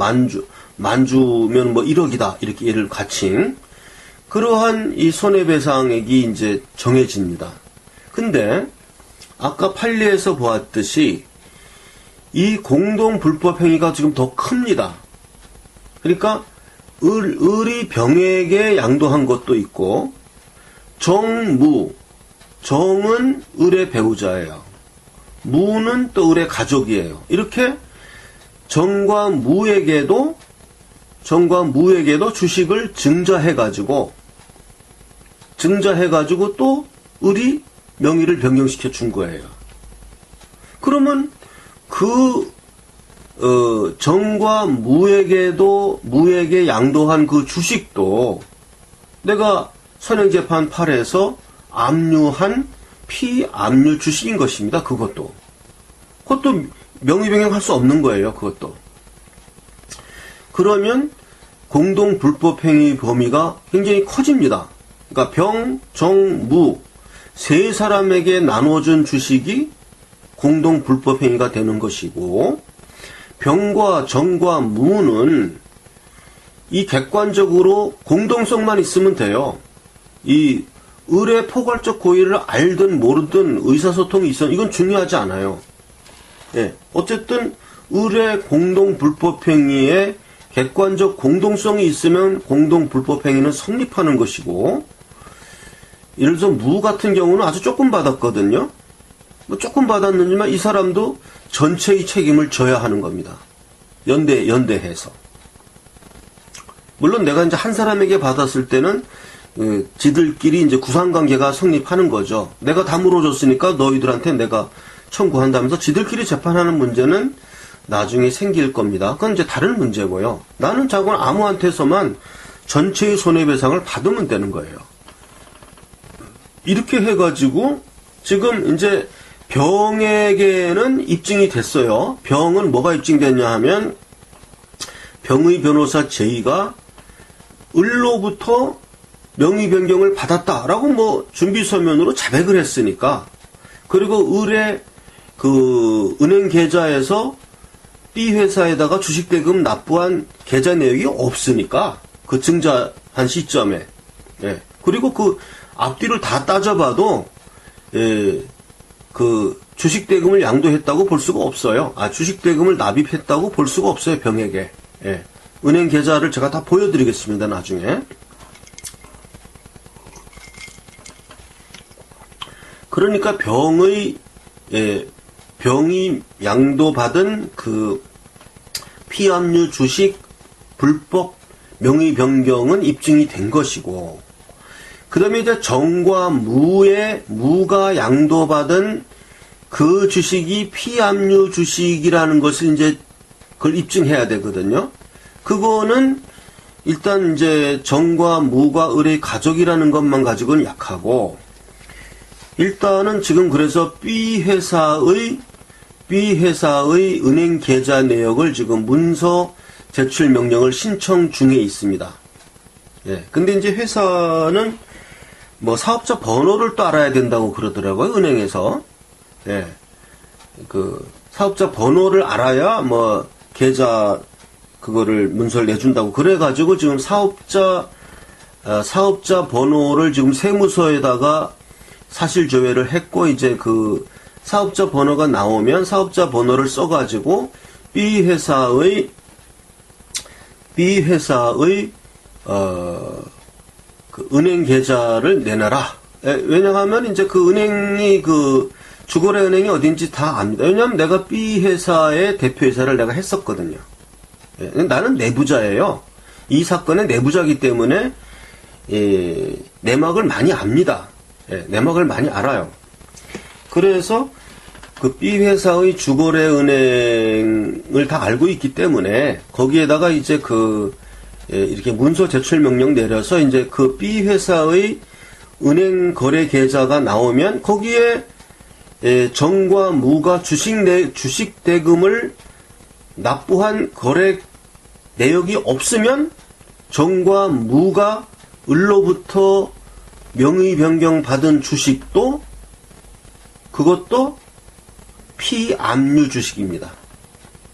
A: 만주면 뭐 1억이다 이렇게 예를 가칭, 그러한 이 손해배상액이 이제 정해집니다. 근데 아까 판례에서 보았듯이 이 공동 불법 행위가 지금 더 큽니다. 그러니까 을이 병에게 양도한 것도 있고, 정은 을의 배우자예요. 무는 또 을의 가족이에요. 이렇게 정과 무에게도 주식을 증자해가지고 또 을이 명의를 변경시켜 준 거예요. 그러면 정과 무에게 양도한 그 주식도 내가 선행재판 8에서 압류한 피압류 주식인 것입니다. 그것도 명의 변경할 수 없는 거예요. 그것도. 그러면 공동 불법 행위 범위가 굉장히 커집니다. 그러니까 병, 정, 무 세 사람에게 나눠준 주식이 공동 불법행위가 되는 것이고, 병과 정과 무는 이 객관적으로 공동성만 있으면 돼요. 이 을의 포괄적 고의를 알든 모르든 의사소통이 있어, 이건 중요하지 않아요. 예, 어쨌든 을의 공동 불법행위에 객관적 공동성이 있으면 공동 불법행위는 성립하는 것이고, 예를 들어서 무 같은 경우는 아주 조금 받았거든요. 뭐 조금 받았느지만 이 사람도 전체의 책임을 져야 하는 겁니다. 연대해서. 물론 내가 이제 한 사람에게 받았을 때는 지들끼리 이제 구상관계가 성립하는 거죠. 내가 다 물어줬으니까 너희들한테 내가 청구한다면서 지들끼리 재판하는 문제는 나중에 생길 겁니다. 그건 이제 다른 문제고요. 나는 자꾸 아무한테서만 전체의 손해배상을 받으면 되는 거예요. 이렇게 해가지고 지금 이제 병에게는 입증이 됐어요. 병은 뭐가 입증됐냐 하면 병의 변호사 J가 을로부터 명의 변경을 받았다라고 뭐 준비 서면으로 자백을 했으니까, 그리고 을의 그 은행 계좌에서 B 회사에다가 주식 대금 납부한 계좌 내역이 없으니까 그 증자한 시점에, 예. 그리고 그 앞뒤를 다 따져봐도 그 주식 대금을 양도했다고 볼 수가 없어요. 주식 대금을 납입했다고 볼 수가 없어요, 병에게. 예. 은행 계좌를 제가 다 보여드리겠습니다, 나중에. 그러니까 병이 양도받은 그 피압류 주식 불법 명의 변경은 입증이 된 것이고, 그 다음에 이제 정과 무가 양도받은 그 주식이 피압류 주식이라는 것을 이제 그걸 입증해야 되거든요. 그거는 일단 이제 정과 무가 을의 가족이라는 것만 가지고는 약하고, 일단은 지금 그래서 B 회사의 은행 계좌 내역을 지금 문서 제출 명령을 신청 중에 있습니다. 예. 근데 이제 회사는 뭐 사업자 번호를 또 알아야 된다고 그러더라고요, 은행에서. 예. 그 사업자 번호를 알아야 뭐 계좌 그거를 문서를 내준다고 그래가지고 지금 사업자 번호를 지금 세무서에다가 사실 조회를 했고, 이제 그 사업자 번호가 나오면 사업자 번호를 써가지고 B 회사의 그 은행 계좌를 내놔라. 왜냐하면 이제 그 은행이 그 주거래 은행이 어딘지 다 압니다. 왜냐하면 내가 B 회사의 대표이사를 내가 했었거든요. 나는 내부자예요. 이 사건의 내부자이기 때문에 내막을 많이 압니다. 내막을 많이 알아요. 그래서 그 B 회사의 주거래 은행을 다 알고 있기 때문에 거기에다가 이제 이렇게 문서 제출 명령 내려서 이제 그 B 회사의 은행 거래 계좌가 나오면 거기에 정과 무가 주식 대금을 납부한 거래 내역이 없으면 정과 무가 을로부터 명의 변경 받은 주식도 그것도 피압류 주식입니다.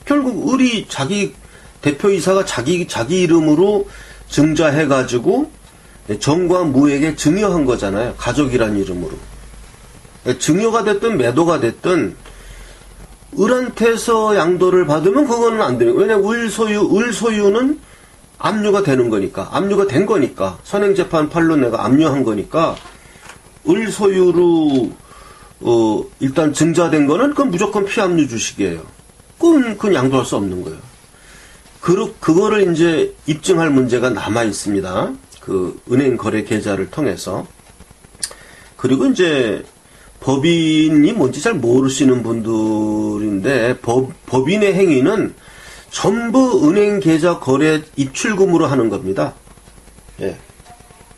A: 결국 을이 자기 대표이사가 자기 이름으로 증자해가지고 정과 무에게 증여한 거잖아요. 가족이란 이름으로. 증여가 됐든 매도가 됐든 을한테서 양도를 받으면 그거는 안 돼요. 왜냐면 을 소유는 압류가 되는 거니까, 압류가 된 거니까, 선행재판 판로 내가 압류한 거니까, 을 소유로, 일단 증자된 거는 그건 무조건 피압류 주식이에요. 그건 양도할 수 없는 거예요. 그거를 이제 입증할 문제가 남아 있습니다. 그 은행 거래 계좌를 통해서. 그리고 이제 법인이 뭔지 잘 모르시는 분들인데, 법인의 행위는 전부 은행 계좌 거래 입출금으로 하는 겁니다. 예.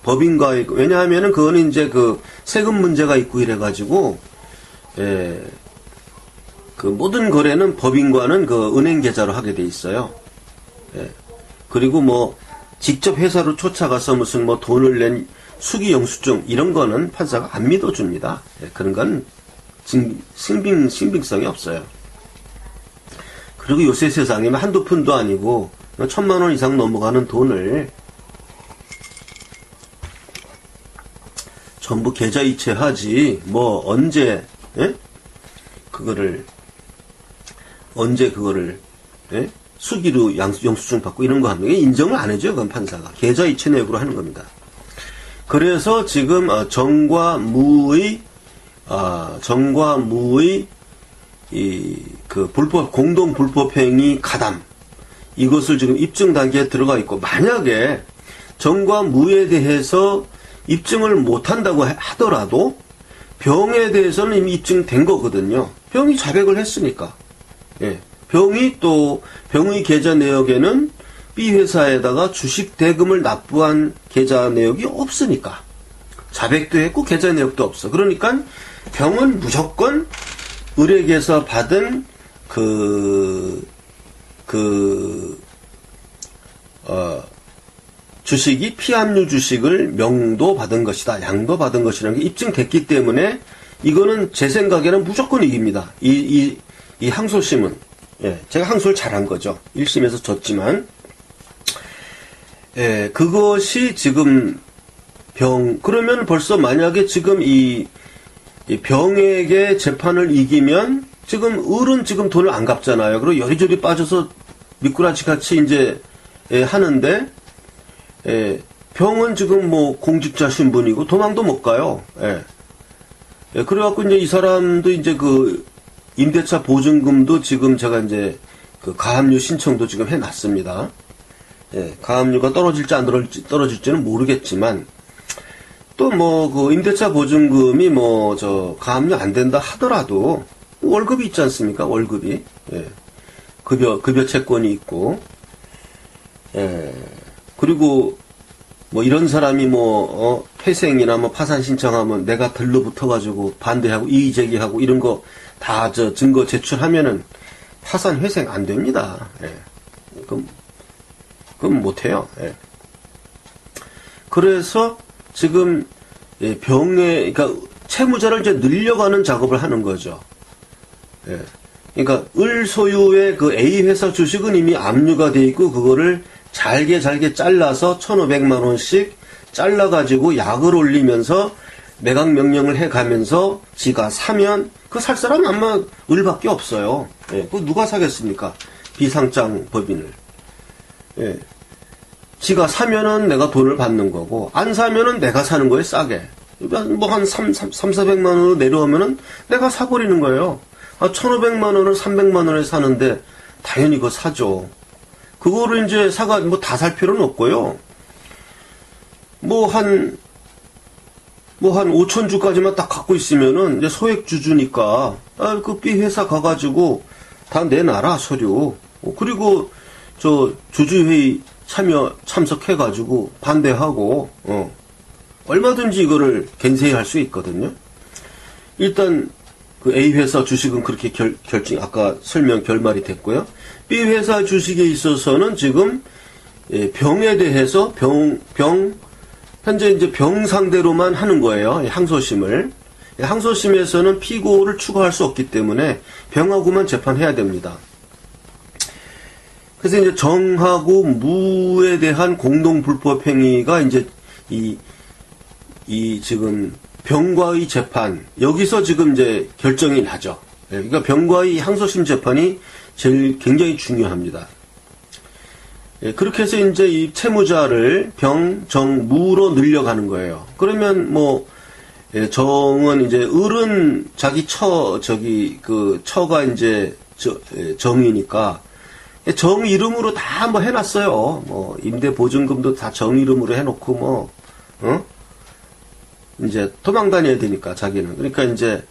A: 법인과의, 왜냐하면은 그거는 이제 그 세금 문제가 있고 이래가지고, 그 모든 거래는 법인과는 그 은행 계좌로 하게 돼 있어요. 예. 그리고 뭐, 직접 회사로 쫓아가서 무슨 뭐 돈을 낸 수기 영수증 이런 거는 판사가 안 믿어줍니다. 예, 그런 건 신빙성이 없어요. 그리고 요새 세상에 한두 푼도 아니고 1,000만 원 이상 넘어가는 돈을 전부 계좌이체하지 뭐 언제 그거를 예? 수기로 영수증 받고 이런 거 하는 게 인정을 안 해줘요. 그건 판사가 계좌이체 내역으로 하는 겁니다. 그래서 지금 정과 무의 그 공동 불법행위 가담 이것을 지금 입증 단계에 들어가 있고, 만약에 정과 무에 대해서 입증을 못한다고 하더라도 병에 대해서는 이미 입증된 거거든요. 병이 자백을 했으니까. 예. 병의 계좌 내역에는 B 회사에다가 주식 대금을 납부한 계좌 내역이 없으니까. 자백도 했고 계좌 내역도 없어. 그러니까 병은 무조건 을에게서 받은 주식이 피압류 주식을 명도 받은 것이다. 양도 받은 것이라는 게 입증됐기 때문에 이거는 제 생각에는 무조건 이깁니다. 이 항소심은. 예, 제가 항소를 잘한 거죠. 1심에서 졌지만. 예, 그것이 지금 그러면 벌써 만약에 지금 이 병에게 재판을 이기면 지금 을은 지금 돈을 안 갚잖아요. 그리고 여리저리 빠져서 미꾸라지 같이 이제 하는데, 병은 지금 뭐 공직자 신분이고 도망도 못 가요. 그래갖고 이제 이 사람도 이제 그 임대차 보증금도 지금 제가 이제 그 가압류 신청도 지금 해놨습니다. 가압류가 떨어질지 안 떨어질지는 모르겠지만, 또 뭐 그 임대차 보증금이 뭐 가압류 안 된다 하더라도 월급이 있지 않습니까? 월급이. 급여 채권이 있고. 그리고 뭐 이런 사람이 회생이나 파산 신청하면 내가 들러붙어가지고 반대하고 이의 제기하고 이런 거 다 증거 제출하면은 파산 회생 안 됩니다. 그럼 못해요. 그래서 지금 그러니까 채무자를 이제 늘려가는 작업을 하는 거죠. 그러니까 을 소유의 그 A 회사 주식은 이미 압류가 돼 있고 그거를 잘게 잘라서 1,500만 원씩 잘라가지고 약을 올리면서 매각 명령을 해가면서 지가 사면 그 살 사람은 아마 을밖에 없어요. 그 누가 사겠습니까? 비상장 법인을. 지가 사면은 내가 돈을 받는 거고 안 사면은 내가 사는 거예요. 싸게. 뭐 한 400만 원으로 내려오면은 내가 사버리는 거예요. 1,500만 원을 300만 원에 사는데 당연히 그거 사죠. 그거를 이제 뭐 다 살 필요는 없고요. 한 5,000주까지만 딱 갖고 있으면은 이제 소액주주니까 그 B 회사 가가지고 다 내놔라 서류. 그리고 주주회의 참석해가지고 반대하고 얼마든지 이거를 겐세이할 수 있거든요. 일단 그 A 회사 주식은 그렇게 아까 결말이 됐고요. B 회사 주식에 있어서는 지금 병에 대해서 현재 이제 병 상대로만 하는 거예요. 항소심을. 항소심에서는 피고를 추가할 수 없기 때문에 병하고만 재판해야 됩니다. 그래서 이제 정하고 무에 대한 공동 불법 행위가 이제 지금 병과의 재판, 여기서 지금 이제 결정이 나죠. 그러니까 병과의 항소심 재판이 굉장히 중요합니다. 그렇게 해서 이제 이 채무자를 병, 정, 무로 늘려가는 거예요. 그러면 정은 이제 을은 자기 처가 이제 정이니까 정 이름으로 다 해놨어요. 임대 보증금도 다 정 이름으로 해놓고 이제 도망 다녀야 되니까 자기는. 그러니까 이제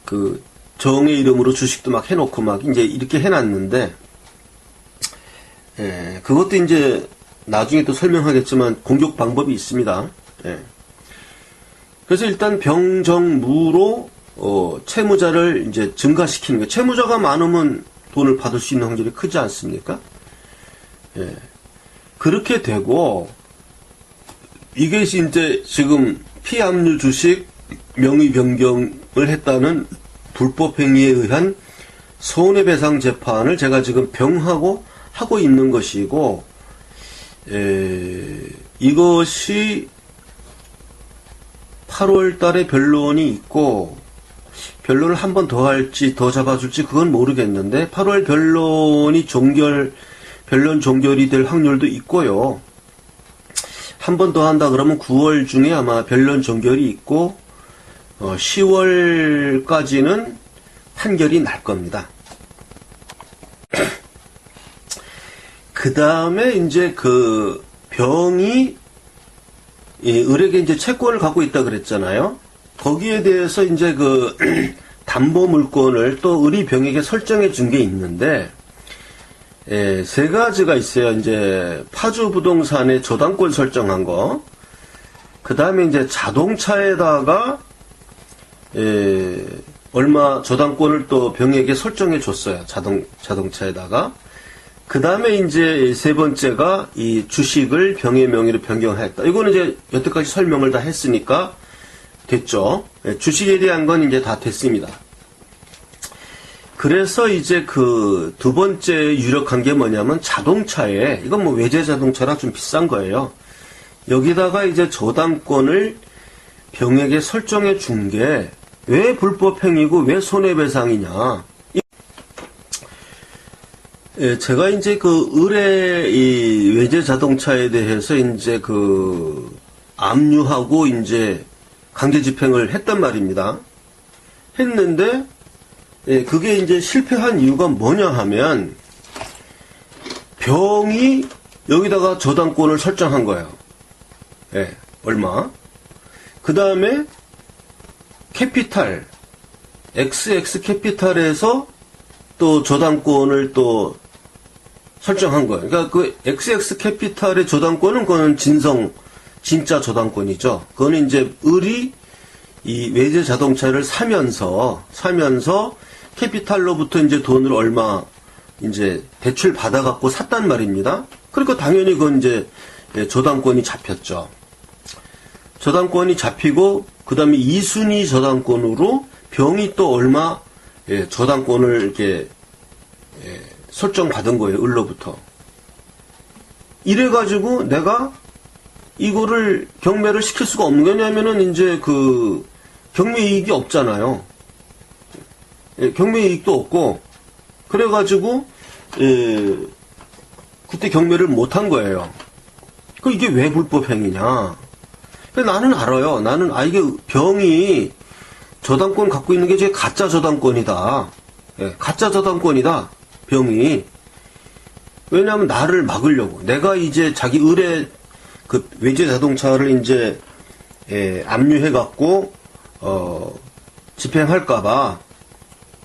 A: 그 정의 이름으로 주식도 막 해놓고 이제 이렇게 해놨는데, 그것도 이제 나중에 또 설명하겠지만 공격 방법이 있습니다. 그래서 일단 병정무로 채무자를 이제 증가시키는 거예요. 채무자가 많으면 돈을 받을 수 있는 확률이 크지 않습니까? 그렇게 되고, 이게 이제 지금 피압류 주식 명의 변경을 했다는 불법 행위에 의한 손해배상 재판을 제가 지금 하고 있는 것이고, 이것이 8월 달에 변론이 있고, 변론을 한 번 더 할지, 더 잡아줄지, 그건 모르겠는데, 8월 변론 종결이 될 확률도 있고요. 한 번 더 한다 그러면 9월 중에 아마 변론 종결이 있고, 10월까지는 판결이 날 겁니다. 그 다음에 이제 그 병이 을에게 이제 채권을 갖고 있다 그랬잖아요. 거기에 대해서 이제 그 담보 물권을 또 을이 병에게 설정해 준 게 있는데, 세 가지가 있어요. 이제 파주 부동산에 저당권 설정한 거, 그 다음에 이제 자동차에다가 얼마 저당권을 또 병에게 설정해 줬어요. 자동차에다가. 그 다음에 이제 세 번째가 이 주식을 병의 명의로 변경했다. 이거는 이제 여태까지 설명을 다 했으니까 됐죠. 주식에 대한 건 이제 다 됐습니다. 그래서 이제 그 두 번째 유력한 게 뭐냐면 자동차에, 이건 뭐 외제 자동차라 좀 비싼 거예요. 여기다가 이제 저당권을 병에게 설정해 준 게 왜 불법 행위고 왜 손해배상이냐. 제가 이제 그 을의 이 외제 자동차에 대해서 이제 그 압류하고 이제 강제 집행을 했단 말입니다. 했는데, 그게 이제 실패한 이유가 뭐냐 하면, 병이 여기다가 저당권을 설정한 거예요. 얼마. 그 다음에 캐피탈, XX 캐피탈에서 또 저당권을 또 설정한 거예요. 그러니까 그 XX 캐피탈의 저당권은 그거는 진짜 저당권이죠. 그거는 이제 을이 이 외제 자동차를 사면서 캐피탈로부터 이제 돈을 얼마 이제 대출 받아갖고 샀단 말입니다. 그러니까 당연히 그건 이제 저당권이 잡혔죠. 저당권이 잡히고 그 다음에 2순위 저당권으로 병이 또 얼마 저당권을 이렇게 설정받은 거예요. 을로부터. 이래가지고 내가 이거를 경매를 시킬 수가 없는 게 왜냐면은 이제 그 경매 이익이 없잖아요. 경매 이익도 없고 그래가지고 그때 경매를 못한 거예요. 그 이게 왜 불법 행위냐? 나는 알아요. 나는 이게 병이 저당권 갖고 있는 게 가짜 저당권이다. 가짜 저당권이다. 병이. 왜냐하면 나를 막으려고. 내가 이제 자기 을의 그 외제 자동차를 이제 압류해갖고 집행할까봐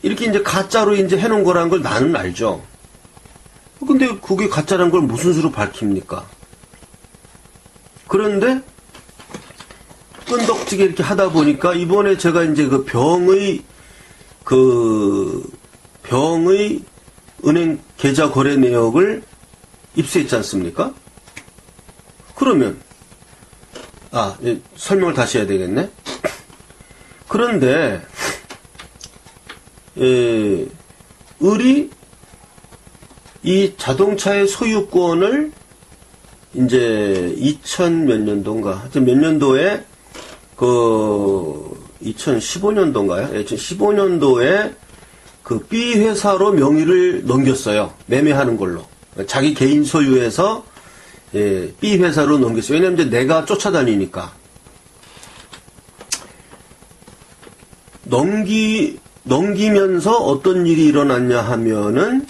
A: 이렇게 이제 가짜로 이제 해놓은 거라는 걸 나는 알죠. 근데 그게 가짜라는 걸 무슨 수로 밝힙니까? 그런데 끈덕지게 이렇게 하다 보니까 이번에 제가 이제 그 병의 은행 계좌 거래 내역을 입수했지 않습니까? 그러면 설명을 다시 해야 되겠네. 그런데 을이 이 자동차의 소유권을 이제 2000 몇 년도인가 하여튼 몇 년도에 2015년도인가요? 2015년도에 그 B 회사로 명의를 넘겼어요. 매매하는 걸로. 자기 개인 소유에서 B 회사로 넘겼어요. 왜냐면 이제 내가 쫓아다니니까. 넘기면서 어떤 일이 일어났냐 하면은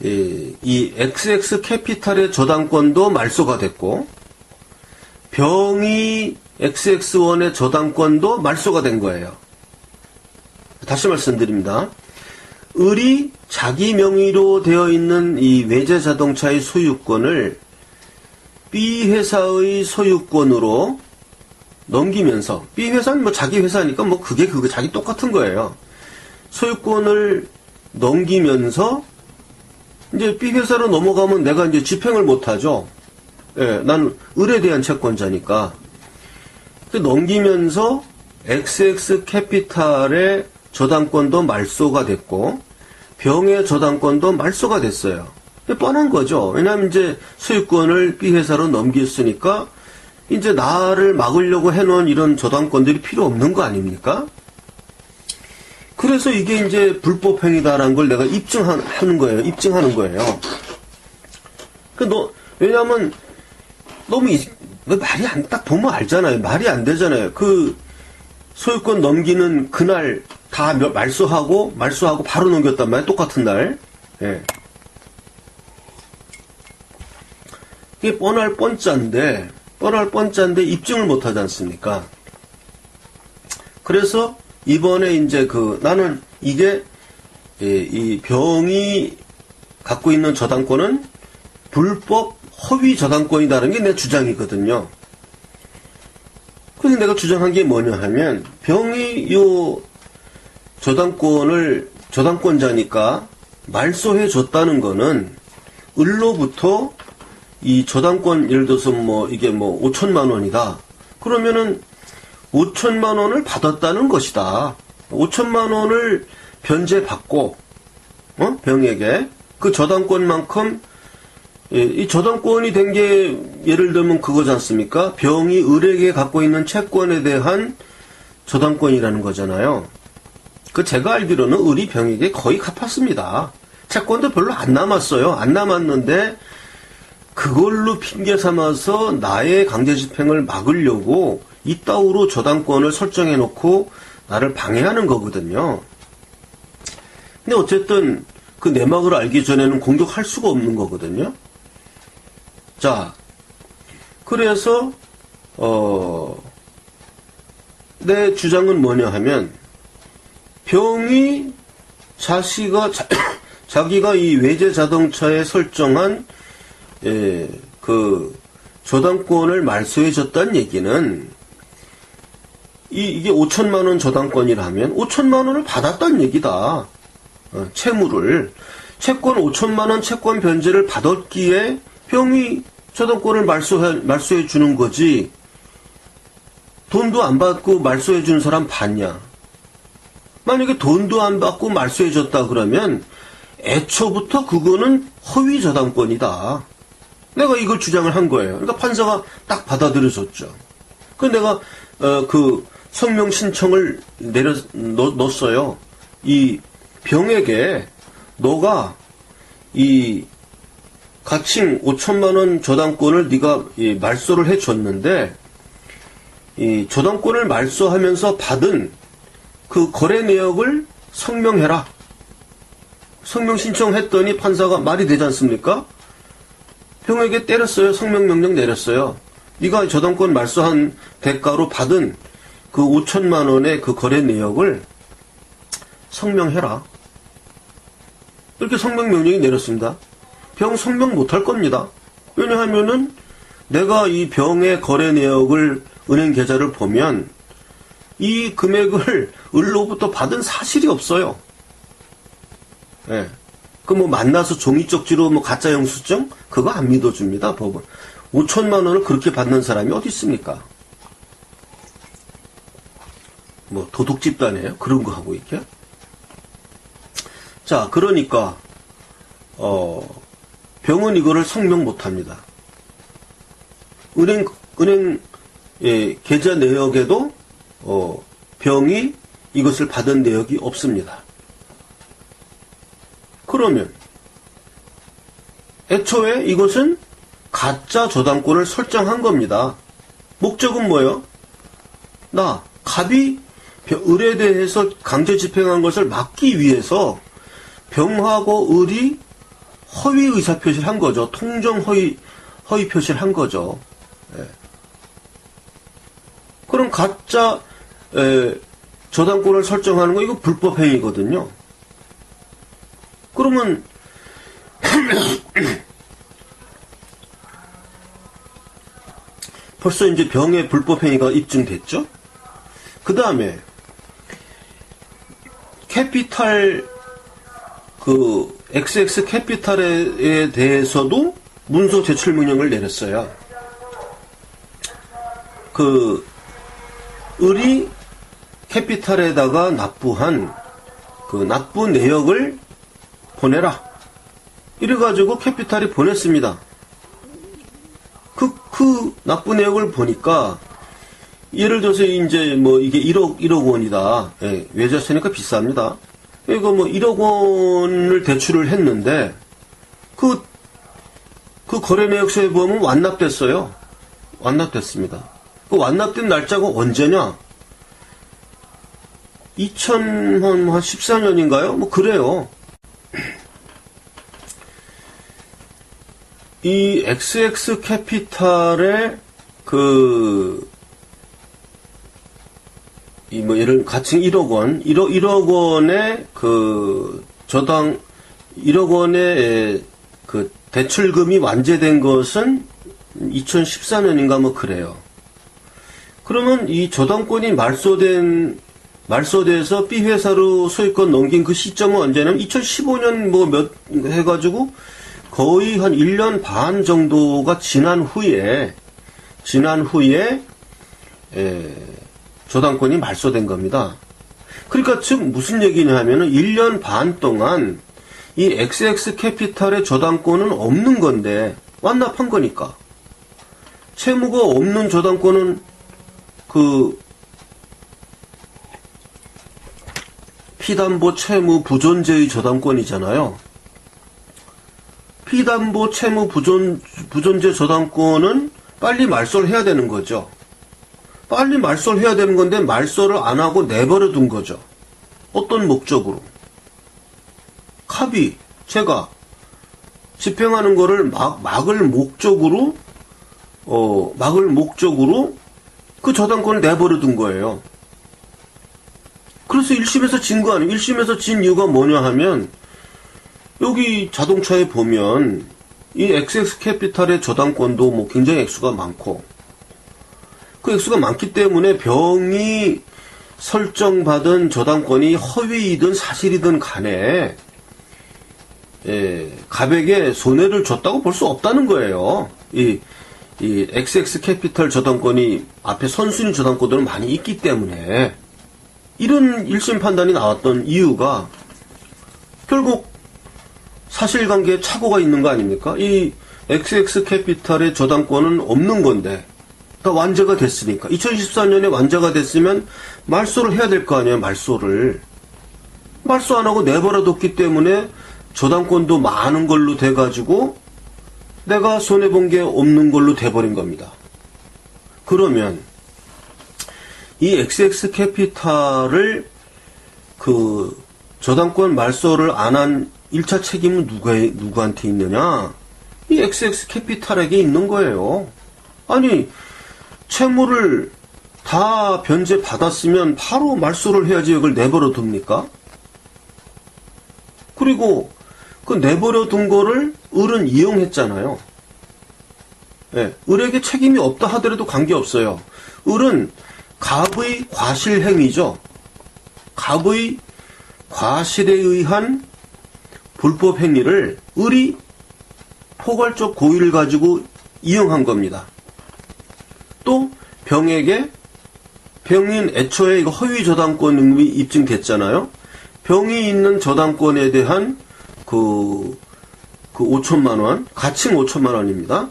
A: 이 XX 캐피탈의 저당권도 말소가 됐고 병이 XX1의 저당권도 말소가 된 거예요. 다시 말씀드립니다. 을이 자기 명의로 되어 있는 이 외제 자동차의 소유권을 B 회사의 소유권으로 넘기면서 B 회사는 뭐 자기 회사니까 뭐 그게 자기 똑같은 거예요. 소유권을 넘기면서 이제 B 회사로 넘어가면 내가 이제 집행을 못 하죠. 예, 난 을에 대한 채권자니까. 넘기면서 XX 캐피탈의 저당권도 말소가 됐고, 병의 저당권도 말소가 됐어요. 뻔한 거죠. 왜냐하면 이제 소유권을 B 회사로 넘겼으니까, 이제 나를 막으려고 해놓은 이런 저당권들이 필요 없는 거 아닙니까? 그래서 이게 이제 불법행위다라는 걸 내가 입증하는 거예요. 입증하는 거예요. 왜냐하면 너무 말이 딱 보면 알잖아요. 말이 안 되잖아요. 그 소유권 넘기는 그날 다 말소하고 바로 넘겼단 말이에요. 똑같은 날. 예. 이게 뻔할 뻔짠데 입증을 못 하지 않습니까? 그래서 이번에 이제 나는 이게, 이 병이 갖고 있는 저당권은 불법 허위 저당권이다라는 게 내 주장이거든요. 그래서 내가 주장한 게 뭐냐 하면, 병이 요 저당권자니까 말소해 줬다는 거는, 을로부터 이 저당권, 예를 들어서 이게 5천만 원이다. 그러면은 5천만 원을 받았다는 것이다. 5천만 원을 변제받고, 병에게 그 저당권만큼, 이 저당권이 된 게 예를 들면 그거지 않습니까? 병이 을에게 갖고 있는 채권에 대한 저당권이라는 거잖아요. 제가 알기로는 을이 병에게 거의 갚았습니다. 채권도 별로 안 남았어요. 안 남았는데 그걸로 핑계 삼아서 나의 강제 집행을 막으려고 이따위로 저당권을 설정해 놓고 나를 방해하는 거거든요. 근데 어쨌든 그 내막을 알기 전에는 공격할 수가 없는 거거든요. 자, 그래서 내 주장은 뭐냐 하면, 병이 자기가 이 외제 자동차에 설정한 그 저당권을 말소해 줬다는 얘기는, 이게 5천만 원 저당권이라면 5천만 원을 받았다는 얘기다. 채무를. 채권 5천만 원 채권 변제를 받았기에 병이 저당권을 말소해 주는 거지. 돈도 안 받고 말소해 주는 사람 봤냐? 만약에 돈도 안 받고 말소해 줬다 그러면 애초부터 그거는 허위 저당권이다. 내가 이걸 주장을 한 거예요. 그러니까 판사가 딱 받아들여줬죠. 내가 그 성명 신청을 넣었어요. 이 병에게 너가 이 가칭 5천만 원 저당권을 네가 말소를 해줬는데, 이 저당권을 말소하면서 받은 그 거래 내역을 성명해라. 성명 신청했더니 판사가 말이 되지 않습니까? 병에게 때렸어요. 성명 명령 내렸어요. 네가 저당권 말소한 대가로 받은 그 5천만 원의 그 거래 내역을 성명해라. 이렇게 성명 명령이 내렸습니다. 병 성명 못할 겁니다. 왜냐하면은 내가 이 병의 거래 내역을 은행 계좌를 보면 이 금액을 을로부터 받은 사실이 없어요. 예. 만나서 종이쪽지로 가짜 영수증? 그거 안 믿어줍니다, 법은. 5천만 원을 그렇게 받는 사람이 어디 있습니까? 도둑 집단이에요? 그런 거 하고 있게? 자, 그러니까, 병은 이거를 성명 못 합니다. 은행, 계좌 내역에도, 병이 이것을 받은 내역이 없습니다. 그러면, 애초에 이것은 가짜 저당권을 설정한 겁니다. 목적은 뭐예요? 갑이 을에 대해서 강제 집행한 것을 막기 위해서 병하고 을이 허위 의사표시를 한 거죠. 통정 허위 표시를 한 거죠. 예. 그럼 가짜 저당권을 설정하는 거 이거 불법 행위거든요. 그러면 벌써 이제 병의 불법 행위가 입증됐죠. 그 다음에 캐피탈 그 XX 캐피탈에 대해서도 문서 제출 명령을 내렸어요. 그 을이 캐피탈에다가 납부한 그 납부 내역을 보내라. 이래가지고 캐피탈이 보냈습니다. 그 납부 내역을 보니까 예를 들어서 이제 뭐 이게 1억 원이다. 예, 외제차니까 비쌉니다. 이거 뭐 1억 원을 대출을 했는데 그 거래 내역서에 보면 완납됐어요. 완납됐습니다. 그 완납된 날짜가 언제냐? 2014년인가요? 뭐 그래요. 이 XX 캐피탈의 예를 가칭 1억 원, 1억 원의 저당 1억 원의 그 대출금이 완제된 것은 2014년인가 뭐 그래요. 그러면 이 저당권이 말소돼서 B 회사로 소유권 넘긴 그 시점은 언제냐면 2015년 뭐 몇 해가지고 거의 한 1년 반 정도가 지난 후에 저당권이 말소된 겁니다. 그러니까 즉 무슨 얘기냐 하면은 1년 반 동안 이 XX 캐피탈의 저당권은 없는 건데 완납한 거니까. 채무가 없는 저당권은 그 피담보 채무 부존재의 저당권이잖아요. 피담보 채무 부존재 저당권은 빨리 말소를 해야 되는 거죠. 빨리 말소를 해야 되는 건데 말소를 안 하고 내버려 둔 거죠. 어떤 목적으로? 갑이 제가 집행하는 거를 막을 목적으로 그 저당권을 내버려 둔 거예요. 그래서 1심에서 진 거 아니에요. 1심에서 진 이유가 뭐냐 하면 여기 자동차에 보면 이 XX 캐피탈의 저당권도 뭐 굉장히 액수가 많고 그 액수가 많기 때문에 병이 설정받은 저당권이 허위이든 사실이든 간에 갑에게 손해를 줬다고 볼 수 없다는 거예요. 이 XX 캐피탈 저당권이 앞에 선순위 저당권들은 많이 있기 때문에 이런 1심 판단이 나왔던 이유가 결국 사실관계에 착오가 있는 거 아닙니까? 이 XX 캐피탈의 저당권은 없는 건데 다 완제가 됐으니까 2014년에 완제가 됐으면 말소를 해야 될 거 아니에요. 말소 안 하고 내버려 뒀기 때문에 저당권도 많은 걸로 돼가지고 내가 손해본 게 없는 걸로 돼버린 겁니다. 그러면 이 XX 캐피탈을 그 저당권 말소를 안 한 1차 책임은 누구한테 있느냐? 이 XX 캐피탈에게 있는 거예요. 아니 채무를 다 변제 받았으면 바로 말소를 해야지 이걸 내버려 둡니까? 그리고 그 내버려 둔 거를 을은 이용했잖아요. 네, 을에게 책임이 없다 하더라도 관계없어요. 을은 갑의 과실 행위죠. 갑의 과실에 의한 불법 행위를 을이 포괄적 고의를 가지고 이용한 겁니다. 또 병인 애초에 이거 허위 저당권이 입증됐잖아요. 병이 있는 저당권에 대한 그 5천만 원, 가칭 5천만 원입니다.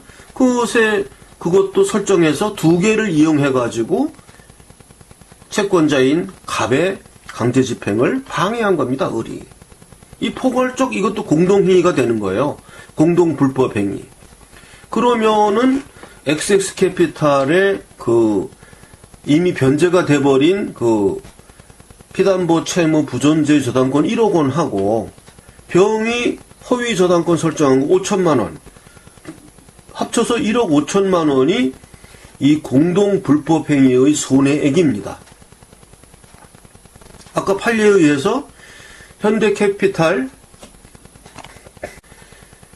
A: 그것도 설정해서 두 개를 이용해가지고 채권자인 갑의 강제 집행을 방해한 겁니다, 을이. 이 포괄적 이것도 공동행위가 되는 거예요. 공동 불법 행위. 그러면은 XX 캐피탈의 이미 변제가 돼버린 피담보 채무 부존재 저당권 1억 원 하고 병이 허위 저당권 설정한 거 5천만 원 합쳐서 1억 5천만 원이 이 공동 불법 행위의 손해액입니다. 아까 판례에 의해서 현대캐피탈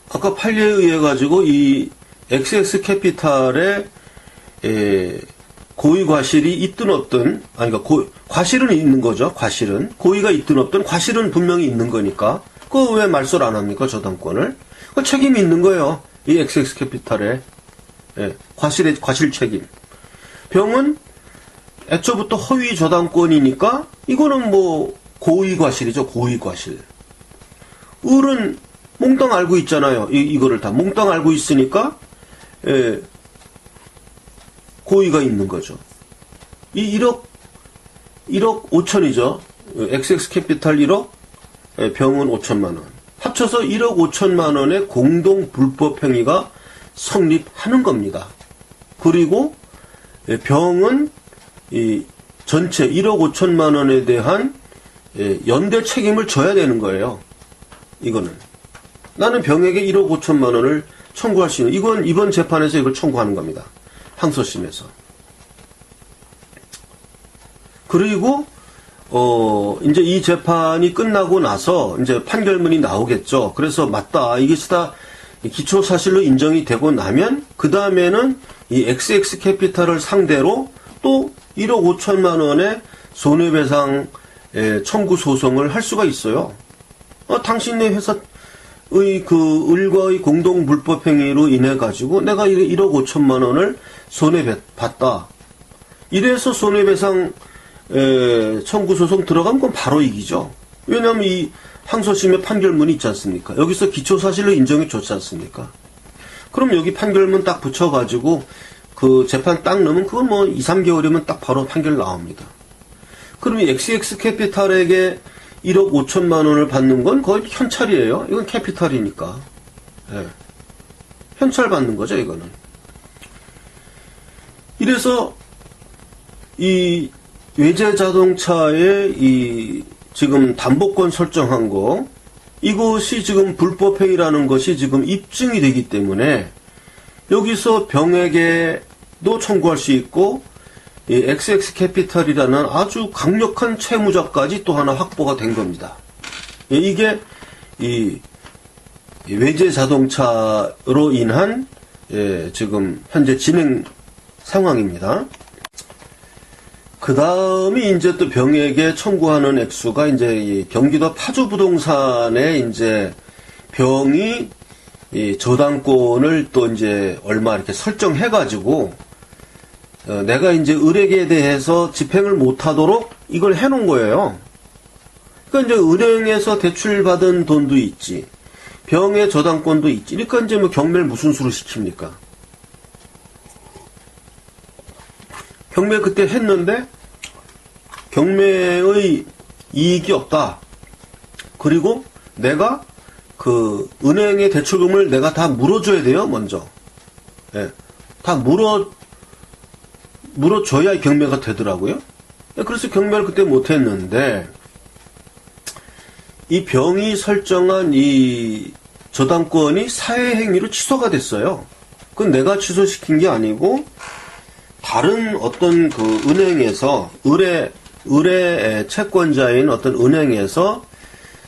A: 아까 판례에 의해 가지고 이 XX 캐피탈의 고의 과실이 있든 없든 과실은 있는 거죠. 과실은 고의가 있든 없든 과실은 분명히 있는 거니까 그거 왜 말소를 안 합니까? 저당권을. 그 책임이 있는 거예요. 이 XX캐피탈에. 예, 과실 책임. 병은 애초부터 허위 저당권이니까 이거는 뭐 고의 과실이죠. 고의 과실. 을은 몽땅 알고 있잖아요. 이거를 다 몽땅 알고 있으니까 예, 고의가 있는 거죠. 이 1억 5천이죠. XX캐피탈 1억, 예, 병은 5천만 원. 합쳐서 1억 5천만 원의 공동 불법 행위가 성립하는 겁니다. 그리고 예, 병은 이 전체 1억 5천만 원에 대한 예, 연대 책임을 져야 되는 거예요. 이거는. 나는 병에게 1억 5천만 원을 청구할 수 있는, 이건 이번 재판에서 이걸 청구하는 겁니다. 항소심에서. 그리고, 이제 이 재판이 끝나고 나서 이제 판결문이 나오겠죠. 그래서 맞다. 이게 다 기초사실로 인정이 되고 나면, 그 다음에는 이 XX캐피탈을 상대로 또 1억 5천만 원의 손해배상 청구 소송을 할 수가 있어요. 당신네 회사의 그 을과의 공동 불법 행위로 인해 가지고 내가 1억 5천만 원을 손해봤다. 이래서 손해배상 청구 소송 들어가면 그건 바로 이기죠. 왜냐하면 이 항소심의 판결문이 있지 않습니까? 여기서 기초사실로 인정이 좋지 않습니까? 그럼 여기 판결문 딱 붙여가지고 그 재판 딱 넣으면 그건 뭐 2, 3개월이면 딱 바로 판결 나옵니다. 그럼 이 XX캐피탈에게 1억 5천만 원을 받는 건 거의 현찰이에요. 이건 캐피탈이니까. 예. 현찰 받는 거죠, 이거는. 이래서 이 외제자동차의 이 지금 담보권 설정한 거, 이것이 지금 불법행위라는 것이 지금 입증이 되기 때문에 여기서 병에게도 청구할 수 있고 이 XX캐피탈이라는 아주 강력한 채무자까지 또 하나 확보가 된 겁니다. 이게 이 외제자동차로 인한 지금 현재 진행 상황입니다. 그 다음이 이제 또 병에게 청구하는 액수가 이제 이 경기도 파주부동산에 이제 병이 이 저당권을 또 이제 얼마 이렇게 설정해가지고 내가 이제 을에게 대해서 집행을 못하도록 이걸 해놓은 거예요. 그러니까 이제 은행에서 대출받은 돈도 있지, 병의 저당권도 있지. 그러니까 이제 뭐 경매를 무슨 수로 시킵니까? 경매 그때 했는데 경매의 이익이 없다. 그리고 내가 그 은행의 대출금을 내가 다 물어줘야 돼요, 먼저. 예. 다 물어줘야 경매가 되더라고요. 예, 그래서 경매를 그때 못 했는데, 이 병이 설정한 이 저당권이 사회행위로 취소가 됐어요. 그건 내가 취소시킨 게 아니고, 다른 어떤 그 은행에서, 을의 채권자인 어떤 은행에서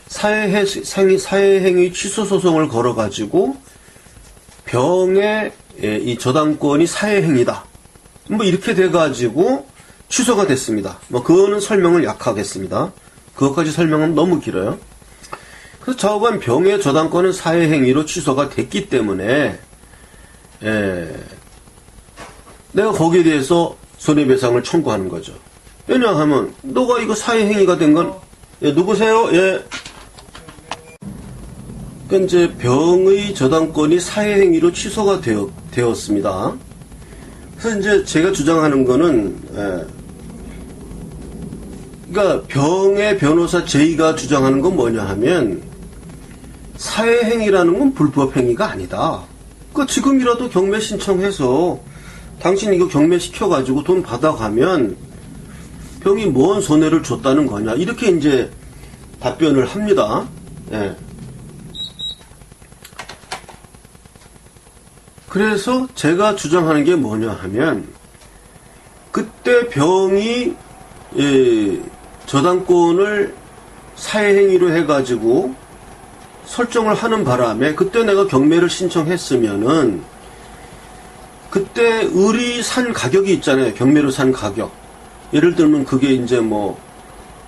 A: 사회행위 취소 소송을 걸어가지고 병의 이 저당권이 사회행위다. 뭐 이렇게 돼가지고 취소가 됐습니다. 뭐 그거는 설명을 약하겠습니다. 그것까지 설명은 너무 길어요. 그래서 좌우간 병의 저당권은 사회행위로 취소가 됐기 때문에 내가 거기에 대해서 손해배상을 청구하는 거죠. 왜냐하면 너가 이거 사회행위가 된 건 누구세요? 예. 그러니까 이제 병의 저당권이 사회행위로 취소가 되었습니다. 그래서 이제 제가 주장하는 거는 그러니까 병의 변호사 제이가 주장하는 건 뭐냐 하면 사회행위라는 건 불법행위가 아니다. 그러니까 지금이라도 경매 신청해서 당신 이거 경매 시켜가지고 돈 받아가면 병이 뭔 손해를 줬다는 거냐, 이렇게 이제 답변을 합니다. 예. 그래서 제가 주장하는 게 뭐냐 하면 그때 병이 저당권을 사회행위로 해가지고 설정을 하는 바람에 그때 내가 경매를 신청했으면은 그때 을이 산 가격이 있잖아요. 경매로 산 가격. 예를 들면 그게 이제 뭐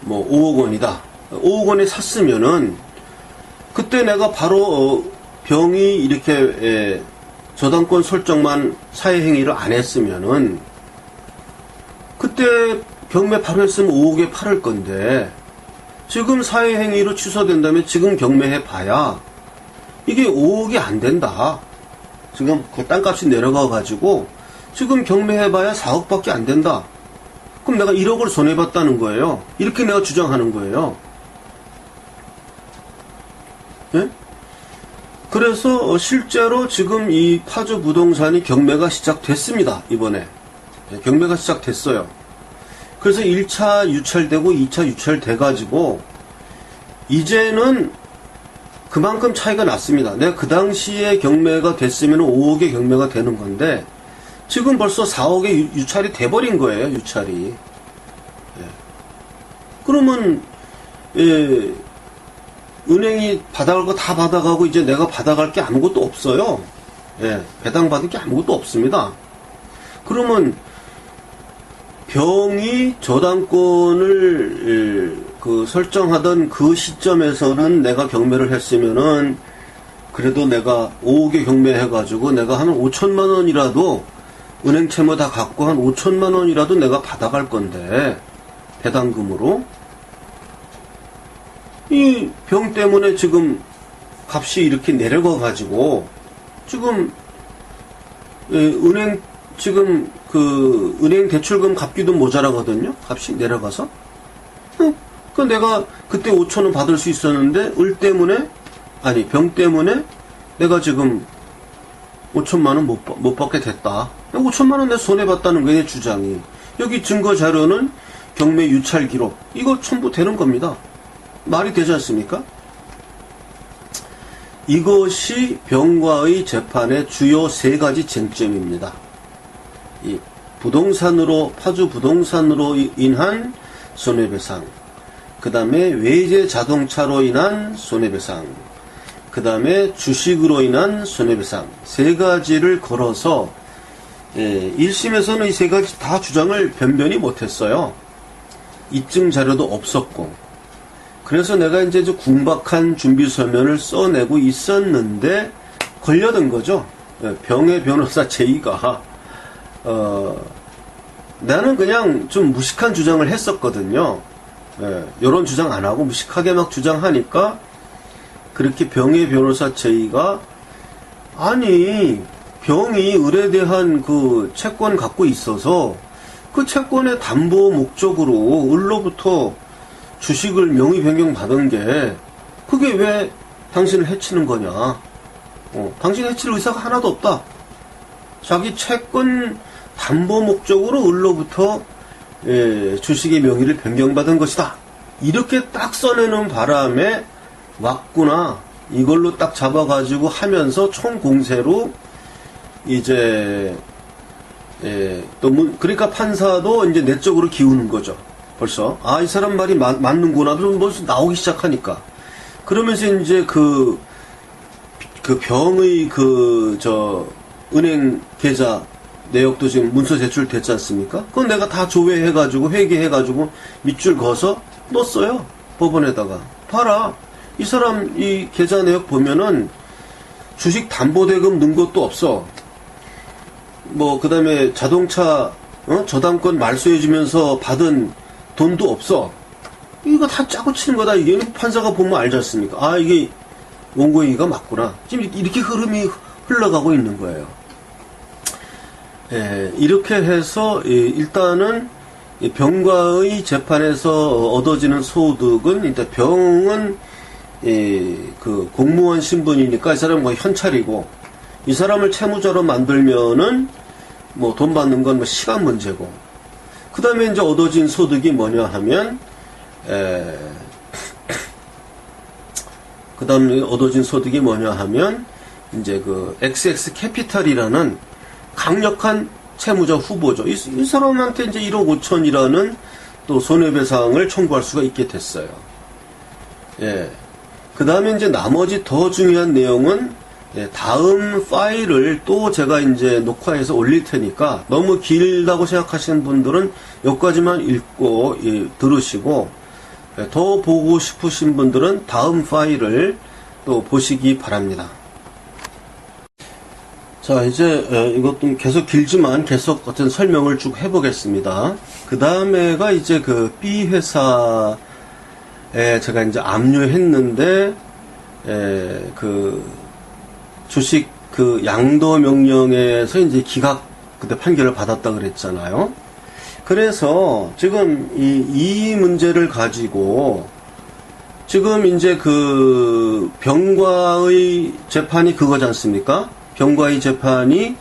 A: 5억 원이다. 5억 원에 샀으면은 그때 내가 바로 병이 이렇게 저당권 설정만 사회행위를 안 했으면은 그때 경매 바로 했으면 5억에 팔을 건데 지금 사회행위로 취소된다면 지금 경매해 봐야 이게 5억이 안 된다. 지금 그 땅값이 내려가 가지고 지금 경매해 봐야 4억밖에 안 된다. 그럼 내가 1억을 손해봤다는 거예요. 이렇게 내가 주장하는 거예요. 예? 그래서 실제로 지금 이 파주 부동산이 경매가 시작됐습니다. 이번에. 경매가 시작됐어요. 그래서 1차 유찰되고 2차 유찰돼가지고 이제는 그만큼 차이가 났습니다. 내가 그 당시에 경매가 됐으면 5억의 경매가 되는 건데 지금 벌써 4억의 유찰이 돼버린 거예요. 유찰이. 예. 그러면 은행이 받아갈 거 다 받아가고 이제 내가 받아갈 게 아무것도 없어요. 예. 배당받을 게 아무것도 없습니다. 그러면 병이 저당권을 설정하던 그 시점에서는 내가 경매를 했으면은 그래도 내가 5억에 경매해가지고 내가 한 5천만 원이라도 은행 채무 다 갖고 한 5천만 원이라도 내가 받아갈 건데 배당금으로 이 병 때문에 지금 값이 이렇게 내려가가지고 지금 은행 지금 그 은행 대출금 갚기도 모자라거든요. 값이 내려가서. 그 내가 그때 5천 원 받을 수 있었는데 병 때문에 내가 지금 5천만 원 못 받게 됐다. 5천만 원 내 손해 봤다는 거예요, 주장이. 여기 증거 자료는 경매 유찰 기록. 이거 첨부되는 겁니다. 말이 되지 않습니까? 이것이 병과의 재판의 주요 3가지 쟁점입니다. 이 파주 부동산으로 인한 손해배상, 그 다음에 외제 자동차로 인한 손해배상, 그 다음에 주식으로 인한 손해배상 3가지를 걸어서 1심에서는 이 3가지 다 주장을 변변히 못했어요. 입증 자료도 없었고. 그래서 내가 이제 궁박한 준비 서면을 써내고 있었는데 걸려든 거죠. 병의 변호사 제의가 나는 그냥 좀 무식한 주장을 했었거든요. 이런 주장 안 하고 무식하게 막 주장하니까 그렇게 병의 변호사 제의가 아니 병이 을에 대한 그 채권 갖고 있어서 그 채권의 담보 목적으로 을로부터 주식을 명의 변경 받은 게 그게 왜 당신을 해치는 거냐. 당신 해칠 의사가 하나도 없다. 자기 채권 담보 목적으로 을로부터 주식의 명의를 변경받은 것이다. 이렇게 딱 써내는 바람에 왔구나. 이걸로 딱 잡아가지고 하면서 총공세로 이제 그러니까 판사도 이제 내적으로 기우는 거죠. 벌써 이 사람 말이 맞는구나. 벌써 나오기 시작하니까. 그러면서 이제 그 병의 은행 계좌 내역도 지금 문서 제출됐지 않습니까? 그건 내가 다 조회해가지고 회계해가지고 밑줄 그어서 넣었어요. 법원에다가. 봐라. 이 사람 이 계좌 내역 보면은 주식 담보대금 넣은 것도 없어. 그 다음에 자동차 저당권 말소해주면서 받은 돈도 없어. 이거 다 짜고 치는 거다. 이게 판사가 보면 알지 않습니까? 이게 원고행위가 맞구나. 지금 이렇게 흐름이 흘러가고 있는 거예요. 이렇게 해서 일단은 병과의 재판에서 얻어지는 소득은 일단 병은 그 공무원 신분이니까 이 사람은 현찰이고 이 사람을 채무자로 만들면은 돈 받는 건 시간 문제고 그 다음에 이제 얻어진 소득이 뭐냐 하면 그 다음에 얻어진 소득이 뭐냐 하면 이제 그 XX 캐피탈이라는 강력한 채무자 후보죠. 이 사람한테 이제 1억 5천이라는 또 손해배상을 청구할 수가 있게 됐어요. 그 다음에 이제 나머지 더 중요한 내용은 다음 파일을 또 제가 이제 녹화해서 올릴 테니까 너무 길다고 생각하시는 분들은 여기까지만 읽고 들으시고 더 보고 싶으신 분들은 다음 파일을 또 보시기 바랍니다. 자, 이제 이것도 계속 길지만 계속 어떤 설명을 쭉 해보겠습니다. 그 다음에가 이제 그 B 회사에 제가 이제 압류했는데 그 주식 그 양도 명령에서 이제 기각 그때 판결을 받았다 그랬잖아요. 그래서 지금 이 문제를 가지고 지금 이제 그 병과의 재판이 그거지 않습니까? 병과의 재판이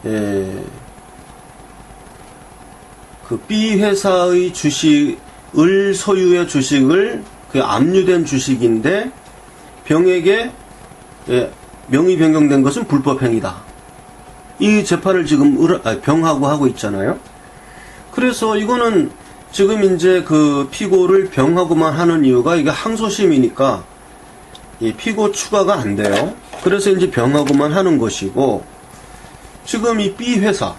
A: 그 B 회사의 주식을 소유의 주식을 그 압류된 주식인데 병에게 명의 변경된 것은 불법 행위다. 이 재판을 지금 병하고 하고 있잖아요. 그래서 이거는 지금 이제 그 피고를 병하고만 하는 이유가 이게 항소심이니까 이 피고 추가가 안 돼요. 그래서 이제 병하고만 하는 것이고, 지금 이 B 회사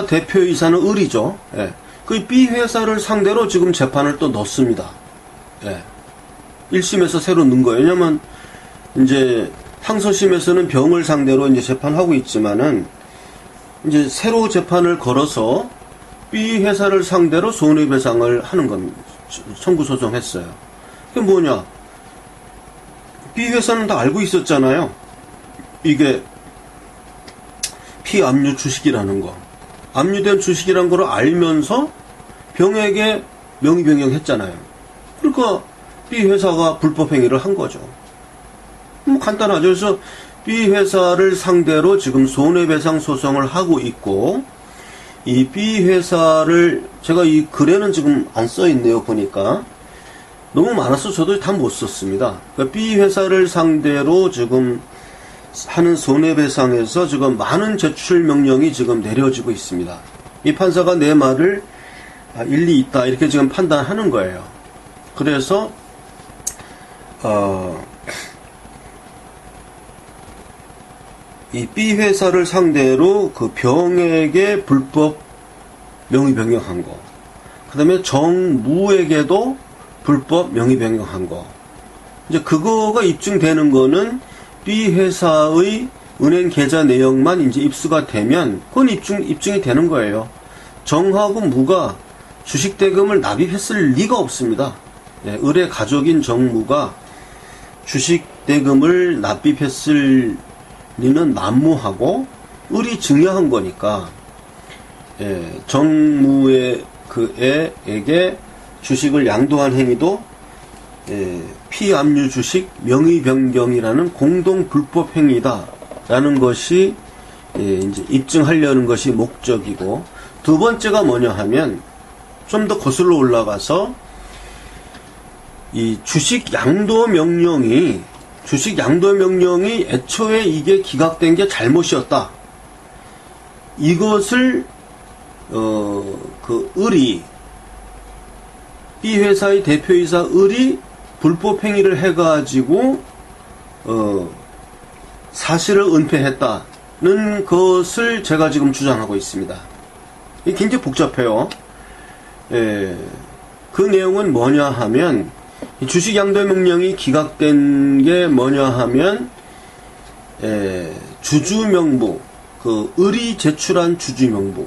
A: 대표이사는 을이죠. 예. 그 B 회사를 상대로 지금 재판을 또 넣습니다. 예. 1심에서 새로 넣은 거예요. 왜냐면 이제 항소심에서는 병을 상대로 이제 재판하고 있지만은 이제 새로 재판을 걸어서 B 회사를 상대로 손해배상을 하는 겁니다. 청구 소송했어요. 그게 뭐냐? B 회사는 다 알고 있었잖아요. 이게 피압류 주식이라는 거. 압류된 주식이라는 걸 알면서 병에게 명의 변경했잖아요. 그러니까 B 회사가 불법 행위를 한 거죠. 뭐 간단하죠. 그래서 B 회사를 상대로 지금 손해배상 소송을 하고 있고, 이 B 회사를 제가 이 글에는 지금 안 써 있네요. 보니까 너무 많아서 저도 다 못 썼습니다. 그러니까 B 회사를 상대로 지금 하는 손해배상에서 지금 많은 제출 명령이 지금 내려지고 있습니다. 이 판사가 내 말을 일리 있다 이렇게 지금 판단하는 거예요. 그래서 이 B 회사를 상대로 그 병에게 불법 명의 변경한 거, 그 다음에 정무에게도 불법 명의 변경한 거, 이제 그거가 입증되는 거는 B 회사의 은행 계좌 내역만 이제 입수가 되면 그건 입증이 되는 거예요. 정하고 무가 주식 대금을 납입했을 리가 없습니다. 예, 을의 가족인 정무가 주식 대금을 납입했을 리는 만무하고 을이 증여한 거니까, 예, 정무의 그 애에게 주식을 양도한 행위도 피압류 주식 명의 변경이라는 공동 불법 행위다라는 것이 이제 입증하려는 것이 목적이고, 두 번째가 뭐냐 하면 좀 더 거슬러 올라가서 이 주식 양도 명령이 애초에 이게 기각된 게 잘못이었다. 이것을 그 을이 B 회사의 대표이사 을이 불법 행위를 해가지고 사실을 은폐했다는 것을 제가 지금 주장하고 있습니다. 이게 굉장히 복잡해요. 그 내용은 뭐냐 하면 주식 양도 명령이 기각된 게 뭐냐 하면 주주명부, 그 을이 제출한 주주명부와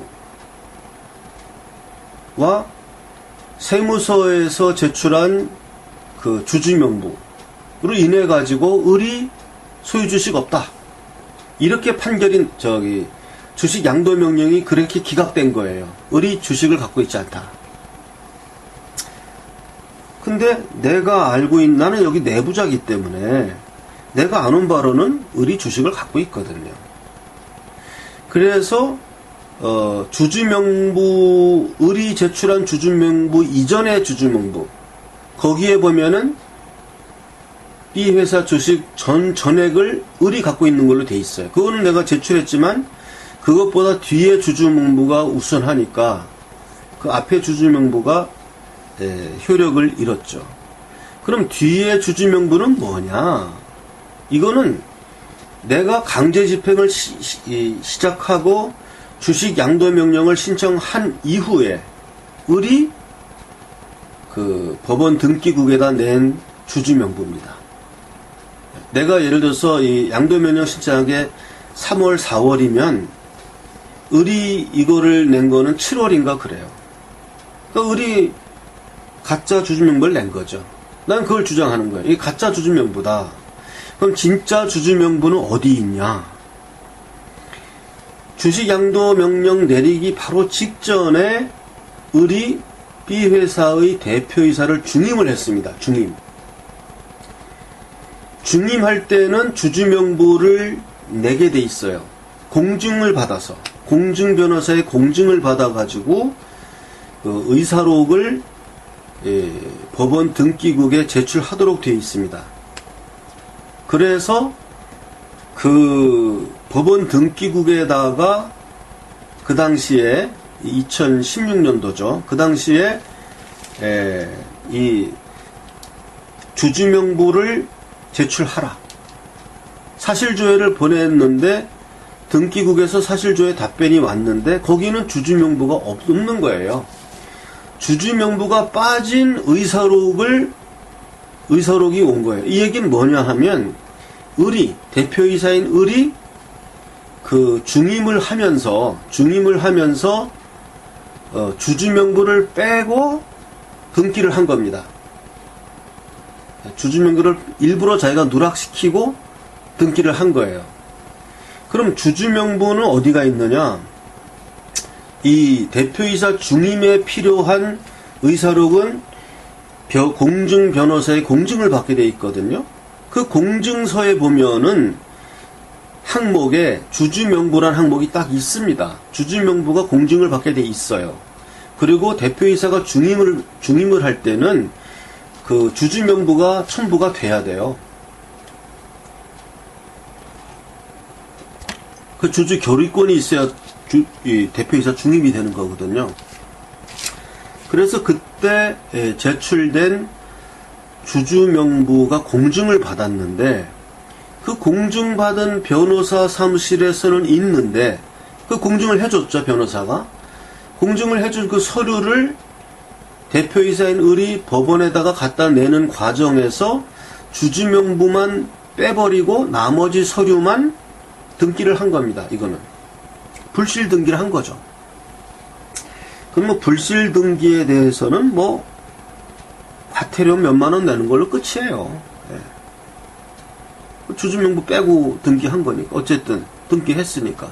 A: 세무서에서 제출한 그 주주명부로 인해 가지고 을이 소유주식 없다, 이렇게 판결인 주식 양도 명령이 그렇게 기각된 거예요. 을이 주식을 갖고 있지 않다. 근데 내가 알고 있는, 나는 여기 내부자이기 때문에 내가 아는 바로는 을이 주식을 갖고 있거든요. 그래서 주주명부, 을이 제출한 주주명부 이전의 주주명부, 거기에 보면은 B 회사 주식 전액을 을이 갖고 있는 걸로 돼 있어요. 그거는 내가 제출했지만 그것보다 뒤에 주주명부가 우선하니까 그 앞에 주주명부가 효력을 잃었죠. 그럼 뒤에 주주명부는 뭐냐? 이거는 내가 강제 집행을 시작하고 주식 양도 명령을 신청한 이후에 을이 그 법원 등기국에다 낸 주주명부입니다. 내가 예를 들어서 이 양도명령 신청하게 3월, 4월이면 을이 이거를 낸 거는 7월인가 그래요. 그러니까 을이 가짜 주주명부를 낸 거죠. 난 그걸 주장하는 거예요. 이게 가짜 주주명부다. 그럼 진짜 주주명부는 어디 있냐? 주식양도명령 내리기 바로 직전에 을이 B회사의 대표이사를 중임을 했습니다. 중임할 때는 주주명부를 내게 돼 있어요. 공증을 받아서, 공증변호사의 공증을 받아가지고 그 의사록을 법원 등기국에 제출하도록 되어 있습니다. 그래서 그 법원 등기국에다가 그 당시에 2016년도죠. 그 당시에 이 주주명부를 제출하라. 사실조회를 보냈는데 등기국에서 사실조회 답변이 왔는데 거기는 주주명부가 없는 거예요. 주주명부가 빠진 의사록이 온 거예요. 이 얘기는 뭐냐 하면 대표이사인 을이 그 중임을 하면서 주주명부를 빼고 등기를 한 겁니다. 주주명부를 일부러 자기가 누락시키고 등기를 한 거예요. 그럼 주주명부는 어디가 있느냐? 이 대표이사 중임에 필요한 의사록은 공증변호사의 공증을 받게 돼 있거든요. 그 공증서에 보면은 항목에 주주명부란 항목이 딱 있습니다. 주주명부가 공증을 받게 돼 있어요. 그리고 대표이사가 중임을 할 때는 그 주주명부가 첨부가 돼야 돼요. 그 주주 결의권이 있어야 이 대표이사 중임이 되는 거거든요. 그래서 그때 제출된 주주명부가 공증을 받았는데 그 공증받은 변호사 사무실에서는 있는데 그 공증을 해줬죠, 변호사가. 공증을 해준 그 서류를 대표이사인 을이 법원에다가 갖다 내는 과정에서 주주명부만 빼버리고 나머지 서류만 등기를 한 겁니다. 이거는 불실 등기를 한 거죠. 그럼 뭐 불실 등기에 대해서는 뭐 과태료 몇만 원 내는 걸로 끝이에요. 주주명부 빼고 등기한 거니까 어쨌든 등기했으니까.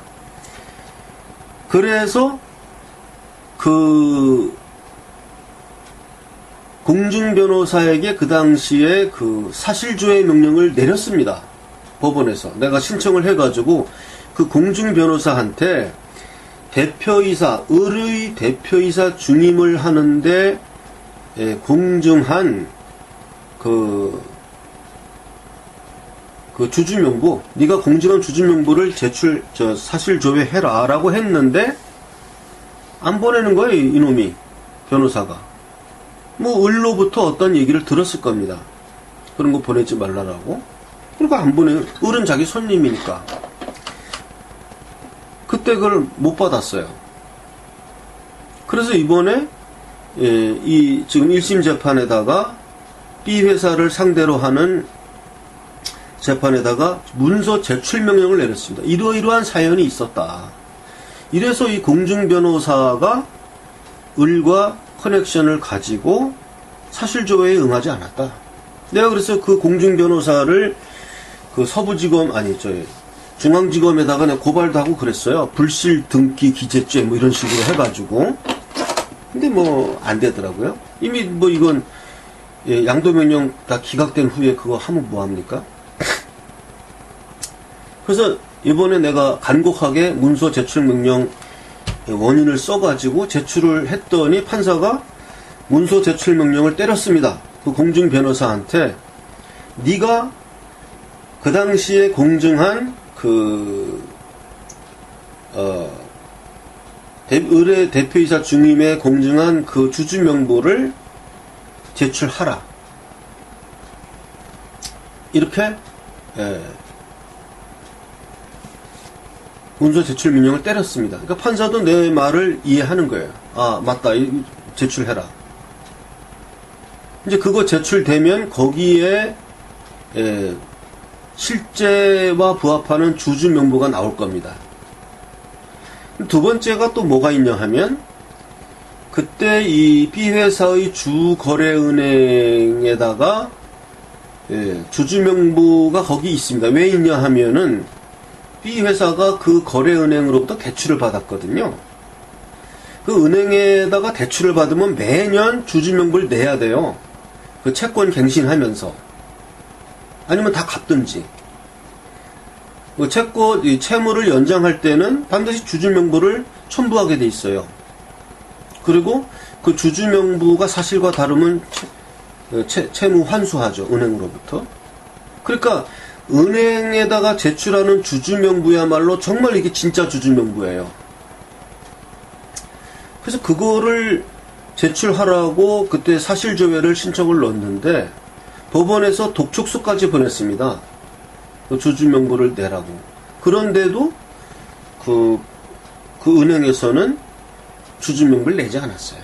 A: 그래서 그 공증변호사에게 그 당시에 그 사실조회 명령을 내렸습니다. 법원에서. 내가 신청을 해가지고 그 공증변호사한테 을의 대표이사 중임을 하는데 공증한 그 주주명부, 네가 공증한 주주명부를 사실조회해라 라고 했는데 안 보내는 거예요, 이놈이. 변호사가. 뭐 을로부터 어떤 얘기를 들었을 겁니다. 그런 거 보내지 말라라고. 그러니까 안 보내요. 을은 자기 손님이니까. 그때 그걸 못 받았어요. 그래서 이번에 이 지금 1심 재판에다가 B 회사를 상대로 하는 재판에다가 문서 제출 명령을 내렸습니다. 이러이러한 사연이 있었다. 이래서 이 공증변호사가 을과 커넥션을 가지고 사실조회에 응하지 않았다. 내가 그래서 그 공증변호사를 그 중앙지검에다가 내가 고발도 하고 그랬어요. 불실 등기 기재죄 뭐 이런 식으로 해가지고. 근데 뭐 안 되더라고요. 이미 뭐 이건 양도명령 다 기각된 후에 그거 하면 뭐합니까? 그래서 이번에 내가 간곡하게 문서 제출 명령 원인을 써가지고 제출을 했더니 판사가 문서 제출 명령을 때렸습니다. 그 공증 변호사한테 네가 그 당시에 공증한 을의 대표이사 중임에 공증한 그 주주명부를 제출하라. 이렇게 문서 제출 명령을 때렸습니다. 그러니까 판사도 내 말을 이해하는 거예요. 아, 맞다. 제출해라. 이제 그거 제출되면 거기에 실제와 부합하는 주주 명부가 나올 겁니다. 두 번째가 또 뭐가 있냐 하면 그때 이 B회사의 주거래은행에다가 주주 명부가 거기 있습니다. 왜 있냐 하면은 B회사가 그 거래은행으로부터 대출을 받았거든요. 그 은행에다가 대출을 받으면 매년 주주 명부를 내야 돼요. 그 채권 갱신하면서. 아니면 다 갚든지. 그 채무를 연장할 때는 반드시 주주 명부를 첨부하게 돼 있어요. 그리고 그 주주 명부가 사실과 다르면 채무 환수하죠. 은행으로부터. 그러니까 은행에다가 제출하는 주주 명부야말로 정말 이게 진짜 주주 명부예요. 그래서 그거를 제출하라고 그때 사실조회를 신청을 넣었는데 법원에서 독촉수까지 보냈습니다. 그 주주 명부를 내라고. 그런데도 그 은행에서는 주주 명부를 내지 않았어요.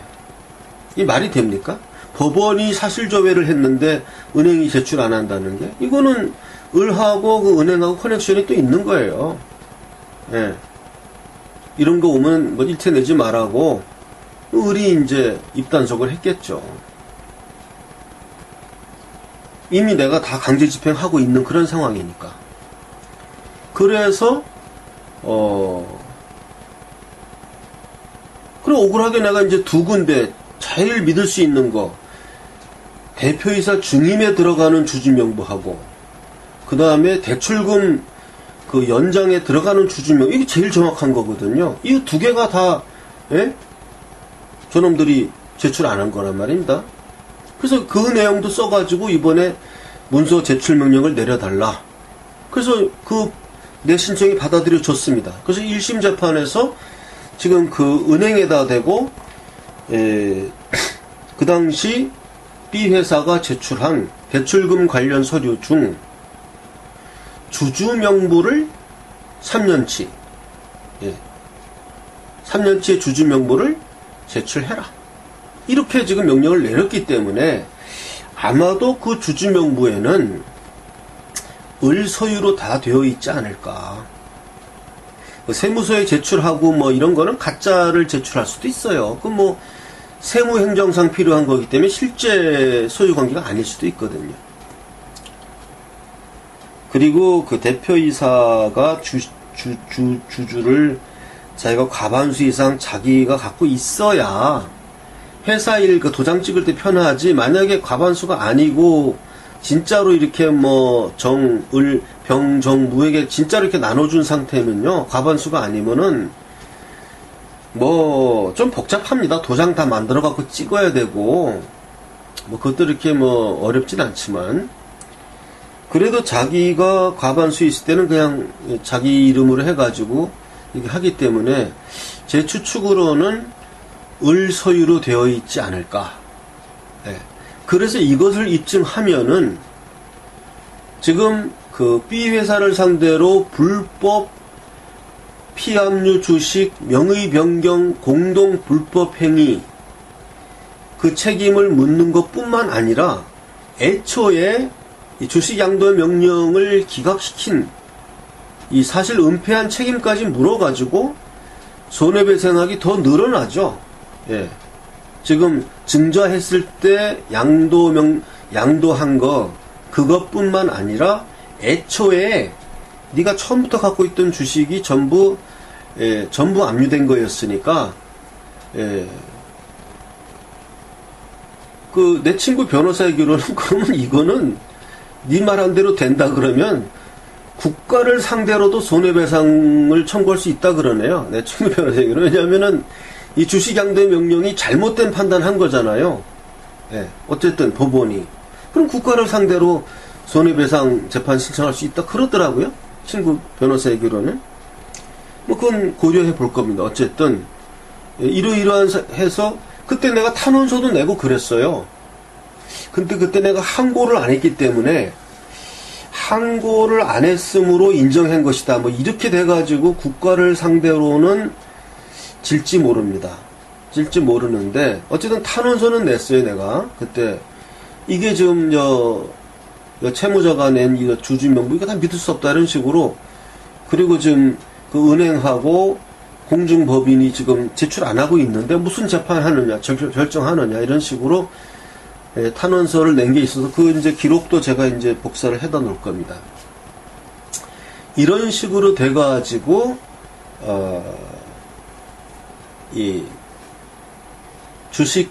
A: 이 말이 됩니까? 법원이 사실조회를 했는데 은행이 제출 안 한다는 게 이거는 을하고 그 은행하고 커넥션이 또 있는 거예요. 예. 이런 거 오면 뭐 일체 내지 말라고 을이 이제 입단속을 했겠죠. 이미 내가 다 강제 집행하고 있는 그런 상황이니까. 그래서 그리고 억울하게 내가 이제 두 군데 제일 믿을 수 있는 거 대표이사 중임에 들어가는 주주명부하고 그 다음에 대출금 그 연장에 들어가는 주주명 이게 제일 정확한 거거든요. 이 두 개가 다 저놈들이 제출 안 한 거란 말입니다. 그래서 그 내용도 써가지고 이번에 문서 제출 명령을 내려달라. 그래서 내 신청이 받아들여졌습니다. 그래서 1심 재판에서 지금 그 은행에다 대고 그 당시 B회사가 제출한 대출금 관련 서류 중 주주 명부를 3년치 3년치의 주주 명부를 제출해라. 이렇게 지금 명령을 내렸기 때문에 아마도 그 주주 명부에는 을 소유로 다 되어 있지 않을까. 세무서에 제출하고 뭐 이런 거는 가짜를 제출할 수도 있어요. 그 뭐 세무행정상 필요한 거기 때문에 실제 소유 관계가 아닐 수도 있거든요. 그리고 그 대표이사가 주주를 자기가 과반수 이상 자기가 갖고 있어야 회사 일 그 도장 찍을 때 편하지. 만약에 과반수가 아니고 진짜로 이렇게 뭐 을, 병, 정, 무에게 진짜로 이렇게 나눠준 상태면요. 과반수가 아니면은 뭐 좀 복잡합니다. 도장 다 만들어 갖고 찍어야 되고 뭐 그것도 이렇게 뭐 어렵진 않지만 그래도 자기가 과반수 있을 때는 그냥 자기 이름으로 해가지고 이렇게 하기 때문에 제 추측으로는 을 소유로 되어 있지 않을까. 그래서 이것을 입증하면은 지금 그 B 회사를 상대로 불법 피압류 주식 명의 변경 공동 불법 행위 그 책임을 묻는 것뿐만 아니라 애초에 이 주식 양도 명령을 기각시킨 이 사실 은폐한 책임까지 물어가지고 손해배상액이 더 늘어나죠. 지금 증자했을 때 양도한 거 그것뿐만 아니라 애초에 네가 처음부터 갖고 있던 주식이 전부 압류된 거였으니까 그 내 친구 변호사 얘기로는 그러면 이거는 네 말한 대로 된다 그러면 국가를 상대로도 손해배상을 청구할 수 있다 그러네요. 내 친구 변호사 얘기로. 왜냐하면은 이 주식 양도 명령이 잘못된 판단한 거잖아요. 어쨌든 법원이. 그럼 국가를 상대로 손해배상 재판 신청할 수 있다 그러더라고요. 친구 변호사 얘기로는. 뭐 그건 고려해 볼 겁니다. 어쨌든 이러이러한 해서 그때 내가 탄원서도 내고 그랬어요. 근데 그때 내가 항고를 안 했기 때문에 항고를 안 했으므로 인정한 것이다. 뭐 이렇게 돼가지고 국가를 상대로는 질지 모릅니다. 질지 모르는데 어쨌든 탄원서는 냈어요. 내가 그때 이게 지금 채무자가 낸 이 주주명부 이거 다 믿을 수 없다 이런 식으로, 그리고 지금 그 은행하고 공중법인이 지금 제출 안 하고 있는데 무슨 재판하느냐, 결정하느냐 이런 식으로 탄원서를 낸 게 있어서 그 이제 기록도 제가 이제 복사를 해다 놓을 겁니다. 이런 식으로 돼가지고 이 주식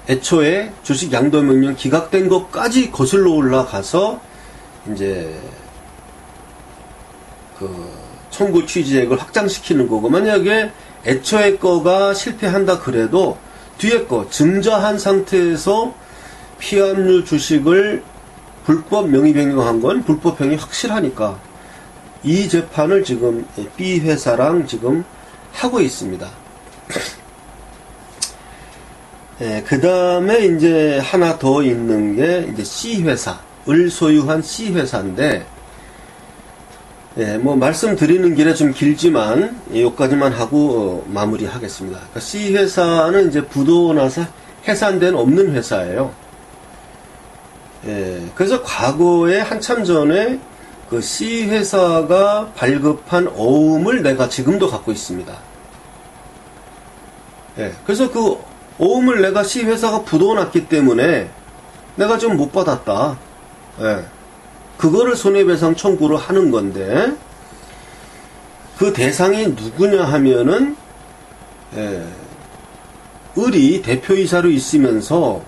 A: 애초에 주식 양도명령 기각된 것까지 거슬러 올라가서 이제 청구 취지액을 확장시키는 거고, 만약에 애초에 거가 실패한다 그래도 뒤에 거 증자한 상태에서 피합류 주식을 불법 명의 변경한 건 불법행위 확실하니까 이 재판을 지금 B 회사랑 지금 하고 있습니다. 그 다음에 이제 하나 더 있는 게 이제 C 회사를 소유한 C 회사인데, 뭐 말씀드리는 길에 좀 길지만 여기까지만 하고 마무리하겠습니다. 그러니까 C 회사는 이제 부도 나서 해산된 없는 회사예요. 그래서 과거에 한참 전에 그 C 회사가 발급한 어음을 내가 지금도 갖고 있습니다. 그래서 그 어음을 내가 C 회사가 부도 났기 때문에 내가 좀 못 받았다. 그거를 손해배상 청구를 하는 건데, 그 대상이 누구냐 하면은 을이 대표이사로 있으면서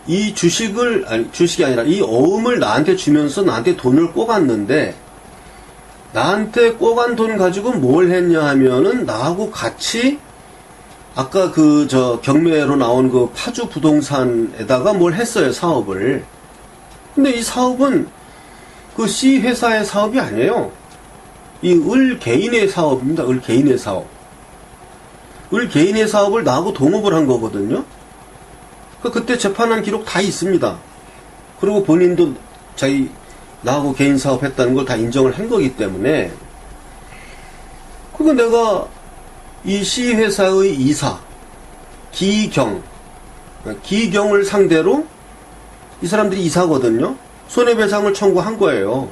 A: 이 주식이 아니라 이 어음을 나한테 주면서 나한테 돈을 꼬갔는데, 나한테 꼬간 돈 가지고 뭘 했냐 하면은 나하고 같이 아까 경매로 나온 그 파주 부동산에다가 뭘 했어요, 사업을. 근데 이 사업은 그 C 회사의 사업이 아니에요. 이 을 개인의 사업입니다. 을 개인의 사업. 을 개인의 사업을 나하고 동업을 한 거거든요. 그때 재판한 기록 다 있습니다. 그리고 본인도 나하고 개인 사업했다는 걸 다 인정을 한 거기 때문에, 그리고 내가 이 C 회사의 이사 기경을 상대로, 이 사람들이 이사거든요. 손해배상을 청구한 거예요.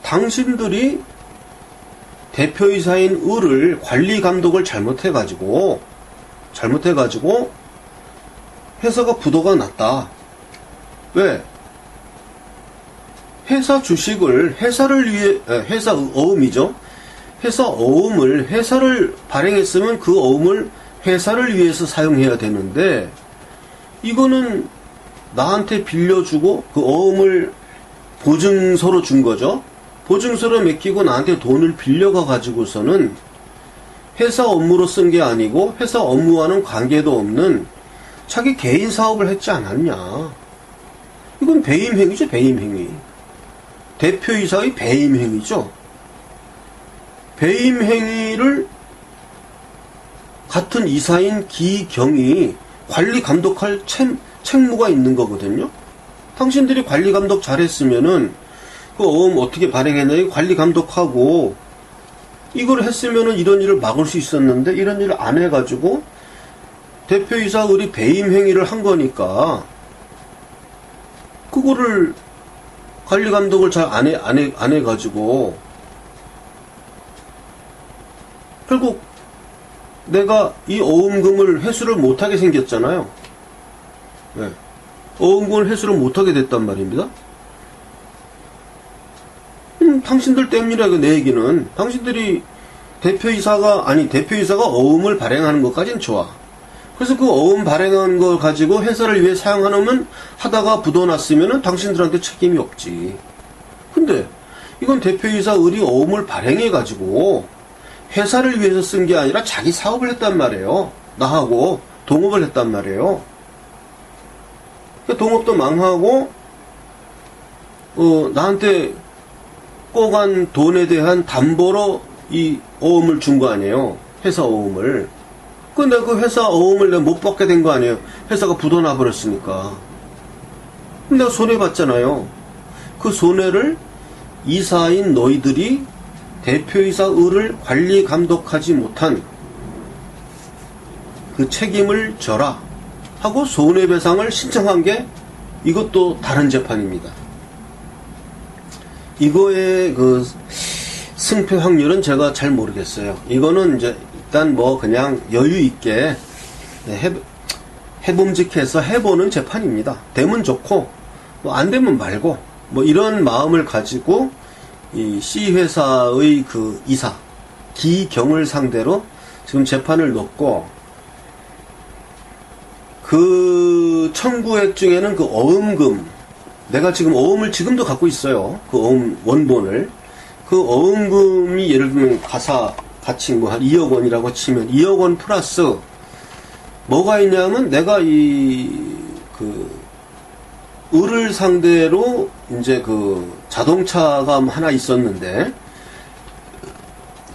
A: 당신들이 대표이사인 을을 관리 감독을 잘못해가지고 회사가 부도가 났다. 왜? 회사 주식을 회사를 위해, 회사 어음이죠. 회사 어음을 회사를 발행했으면 그 어음을 회사를 위해서 사용해야 되는데, 이거는 나한테 빌려주고 그 어음을 보증서로 준 거죠. 보증서로 맡기고 나한테 돈을 빌려가 가지고서는 회사 업무로 쓴 게 아니고 회사 업무와는 관계도 없는 자기 개인 사업을 했지 않았냐. 이건 배임행위죠, 배임행위. 대표이사의 배임행위죠. 배임행위를 같은 이사인 기경이 관리 감독할 책무가 있는 거거든요. 당신들이 관리 감독 잘했으면은 그 어음 어떻게 발행했냐 관리 감독하고 이걸 했으면은 이런 일을 막을 수 있었는데, 이런 일을 안 해가지고 대표이사 을이 배임행위를 한 거니까 그거를 관리 감독을 잘 안 해가지고 결국 내가 이 어음금을 회수를 못하게 생겼잖아요. 어음금을 회수를 못하게 됐단 말입니다. 당신들 때문이라, 내 얘기는. 당신들이 대표이사가 어음을 발행하는 것까진 좋아. 그래서 그 어음 발행한 거 가지고 회사를 위해 사용하면 하다가 부도났으면은 당신들한테 책임이 없지. 근데 이건 대표이사 을이 어음을 발행해가지고 회사를 위해서 쓴 게 아니라 자기 사업을 했단 말이에요. 나하고 동업을 했단 말이에요. 동업도 망하고 나한테 꼬간 돈에 대한 담보로 이 어음을 준 거 아니에요. 회사 어음을. 근데 그 회사 어음을 내가 못 받게 된 거 아니에요. 회사가 부도나 버렸으니까. 내가 손해봤잖아요. 그 손해를 이사인 너희들이 대표이사 을을 관리 감독하지 못한 그 책임을 져라 하고 손해배상을 신청한 게 이것도 다른 재판입니다. 이거의 그 승패 확률은 제가 잘 모르겠어요. 이거는 이제 일단 뭐 그냥 여유 있게 해봄직해서 해보는 재판입니다. 되면 좋고 뭐 안 되면 말고 뭐 이런 마음을 가지고 이 C회사의 그 이사 기경을 상대로 지금 재판을 놓고, 그 청구액 중에는 그 어음금, 내가 지금 어음을 지금도 갖고 있어요. 그 어음 원본을. 그 어음금이 예를 들면 가치 뭐 한 2억 원이라고 치면 2억 원 플러스 뭐가 있냐면, 내가 을을 상대로 이제 그 자동차가 하나 있었는데,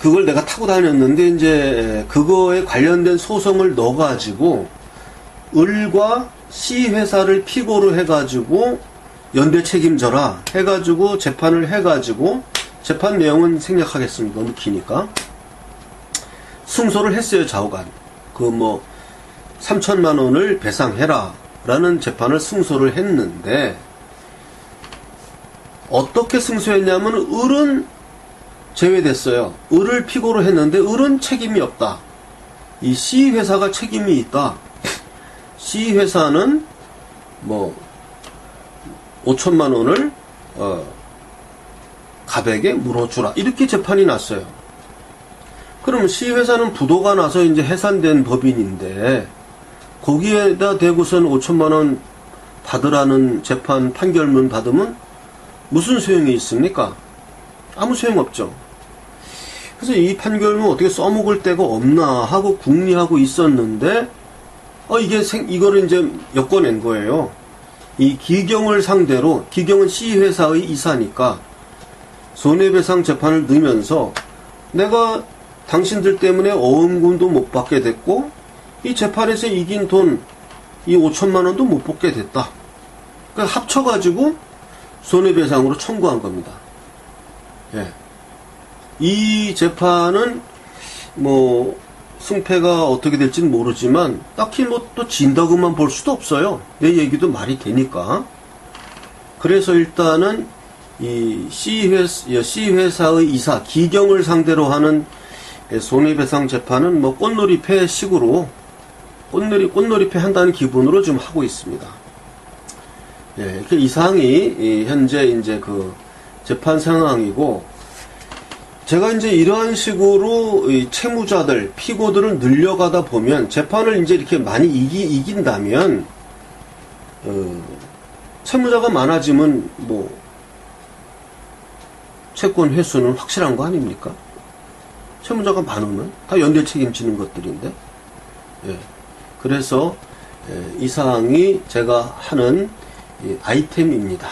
A: 그걸 내가 타고 다녔는데, 이제 그거에 관련된 소송을 넣어가지고 을과 C회사를 피고로 해가지고 연대 책임져라 해가지고 재판을 해가지고, 재판 내용은 생략하겠습니다. 너무 기니까. 승소를 했어요. 좌우간. 3천만 원을 배상해라 라는 재판을 승소를 했는데, 어떻게 승소했냐면 을은 제외됐어요. 을을 피고로 했는데 을은 책임이 없다. 이 C회사가 책임이 있다. C회사는 5천만 원을 갑에게 물어주라. 이렇게 재판이 났어요. 그러면 C회사는 부도가 나서 이제 해산된 법인인데, 거기에다 대고선 5천만 원 받으라는 재판 판결문 받으면 무슨 소용이 있습니까? 아무 소용없죠. 그래서 이 판결문 어떻게 써먹을 데가 없나 하고 궁리하고 있었는데, 이거를 이제 엮어낸 거예요. 이 기경을 상대로, 기경은 C회사의 이사니까 손해배상 재판을 넣으면서, 내가 당신들 때문에 어음금도 못 받게 됐고, 이 재판에서 이긴 돈, 이 5천만 원도 못 받게 됐다. 그러니까 합쳐가지고 손해배상으로 청구한 겁니다. 예. 이 재판은 승패가 어떻게 될지는 모르지만 딱히 또 진다고만 볼 수도 없어요. 내 얘기도 말이 되니까. 그래서 일단은 이 C회사의 이사 기경을 상대로 하는 손해배상 재판은 꽃놀이패 식으로 꽃놀이패 한다는 기분으로 좀 하고 있습니다. 예, 이렇게 이 사항이 현재 이제 그 재판 상황이고, 제가 이제 이러한 식으로 이 채무자들, 피고들을 늘려가다 보면, 재판을 이제 이렇게 많이 이긴다면, 채무자가 많아지면 채권 회수는 확실한 거 아닙니까? 채무자가 많으면 다 연대 책임지는 것들인데, 예. 그래서 이 사항이 제가 하는 아이템입니다.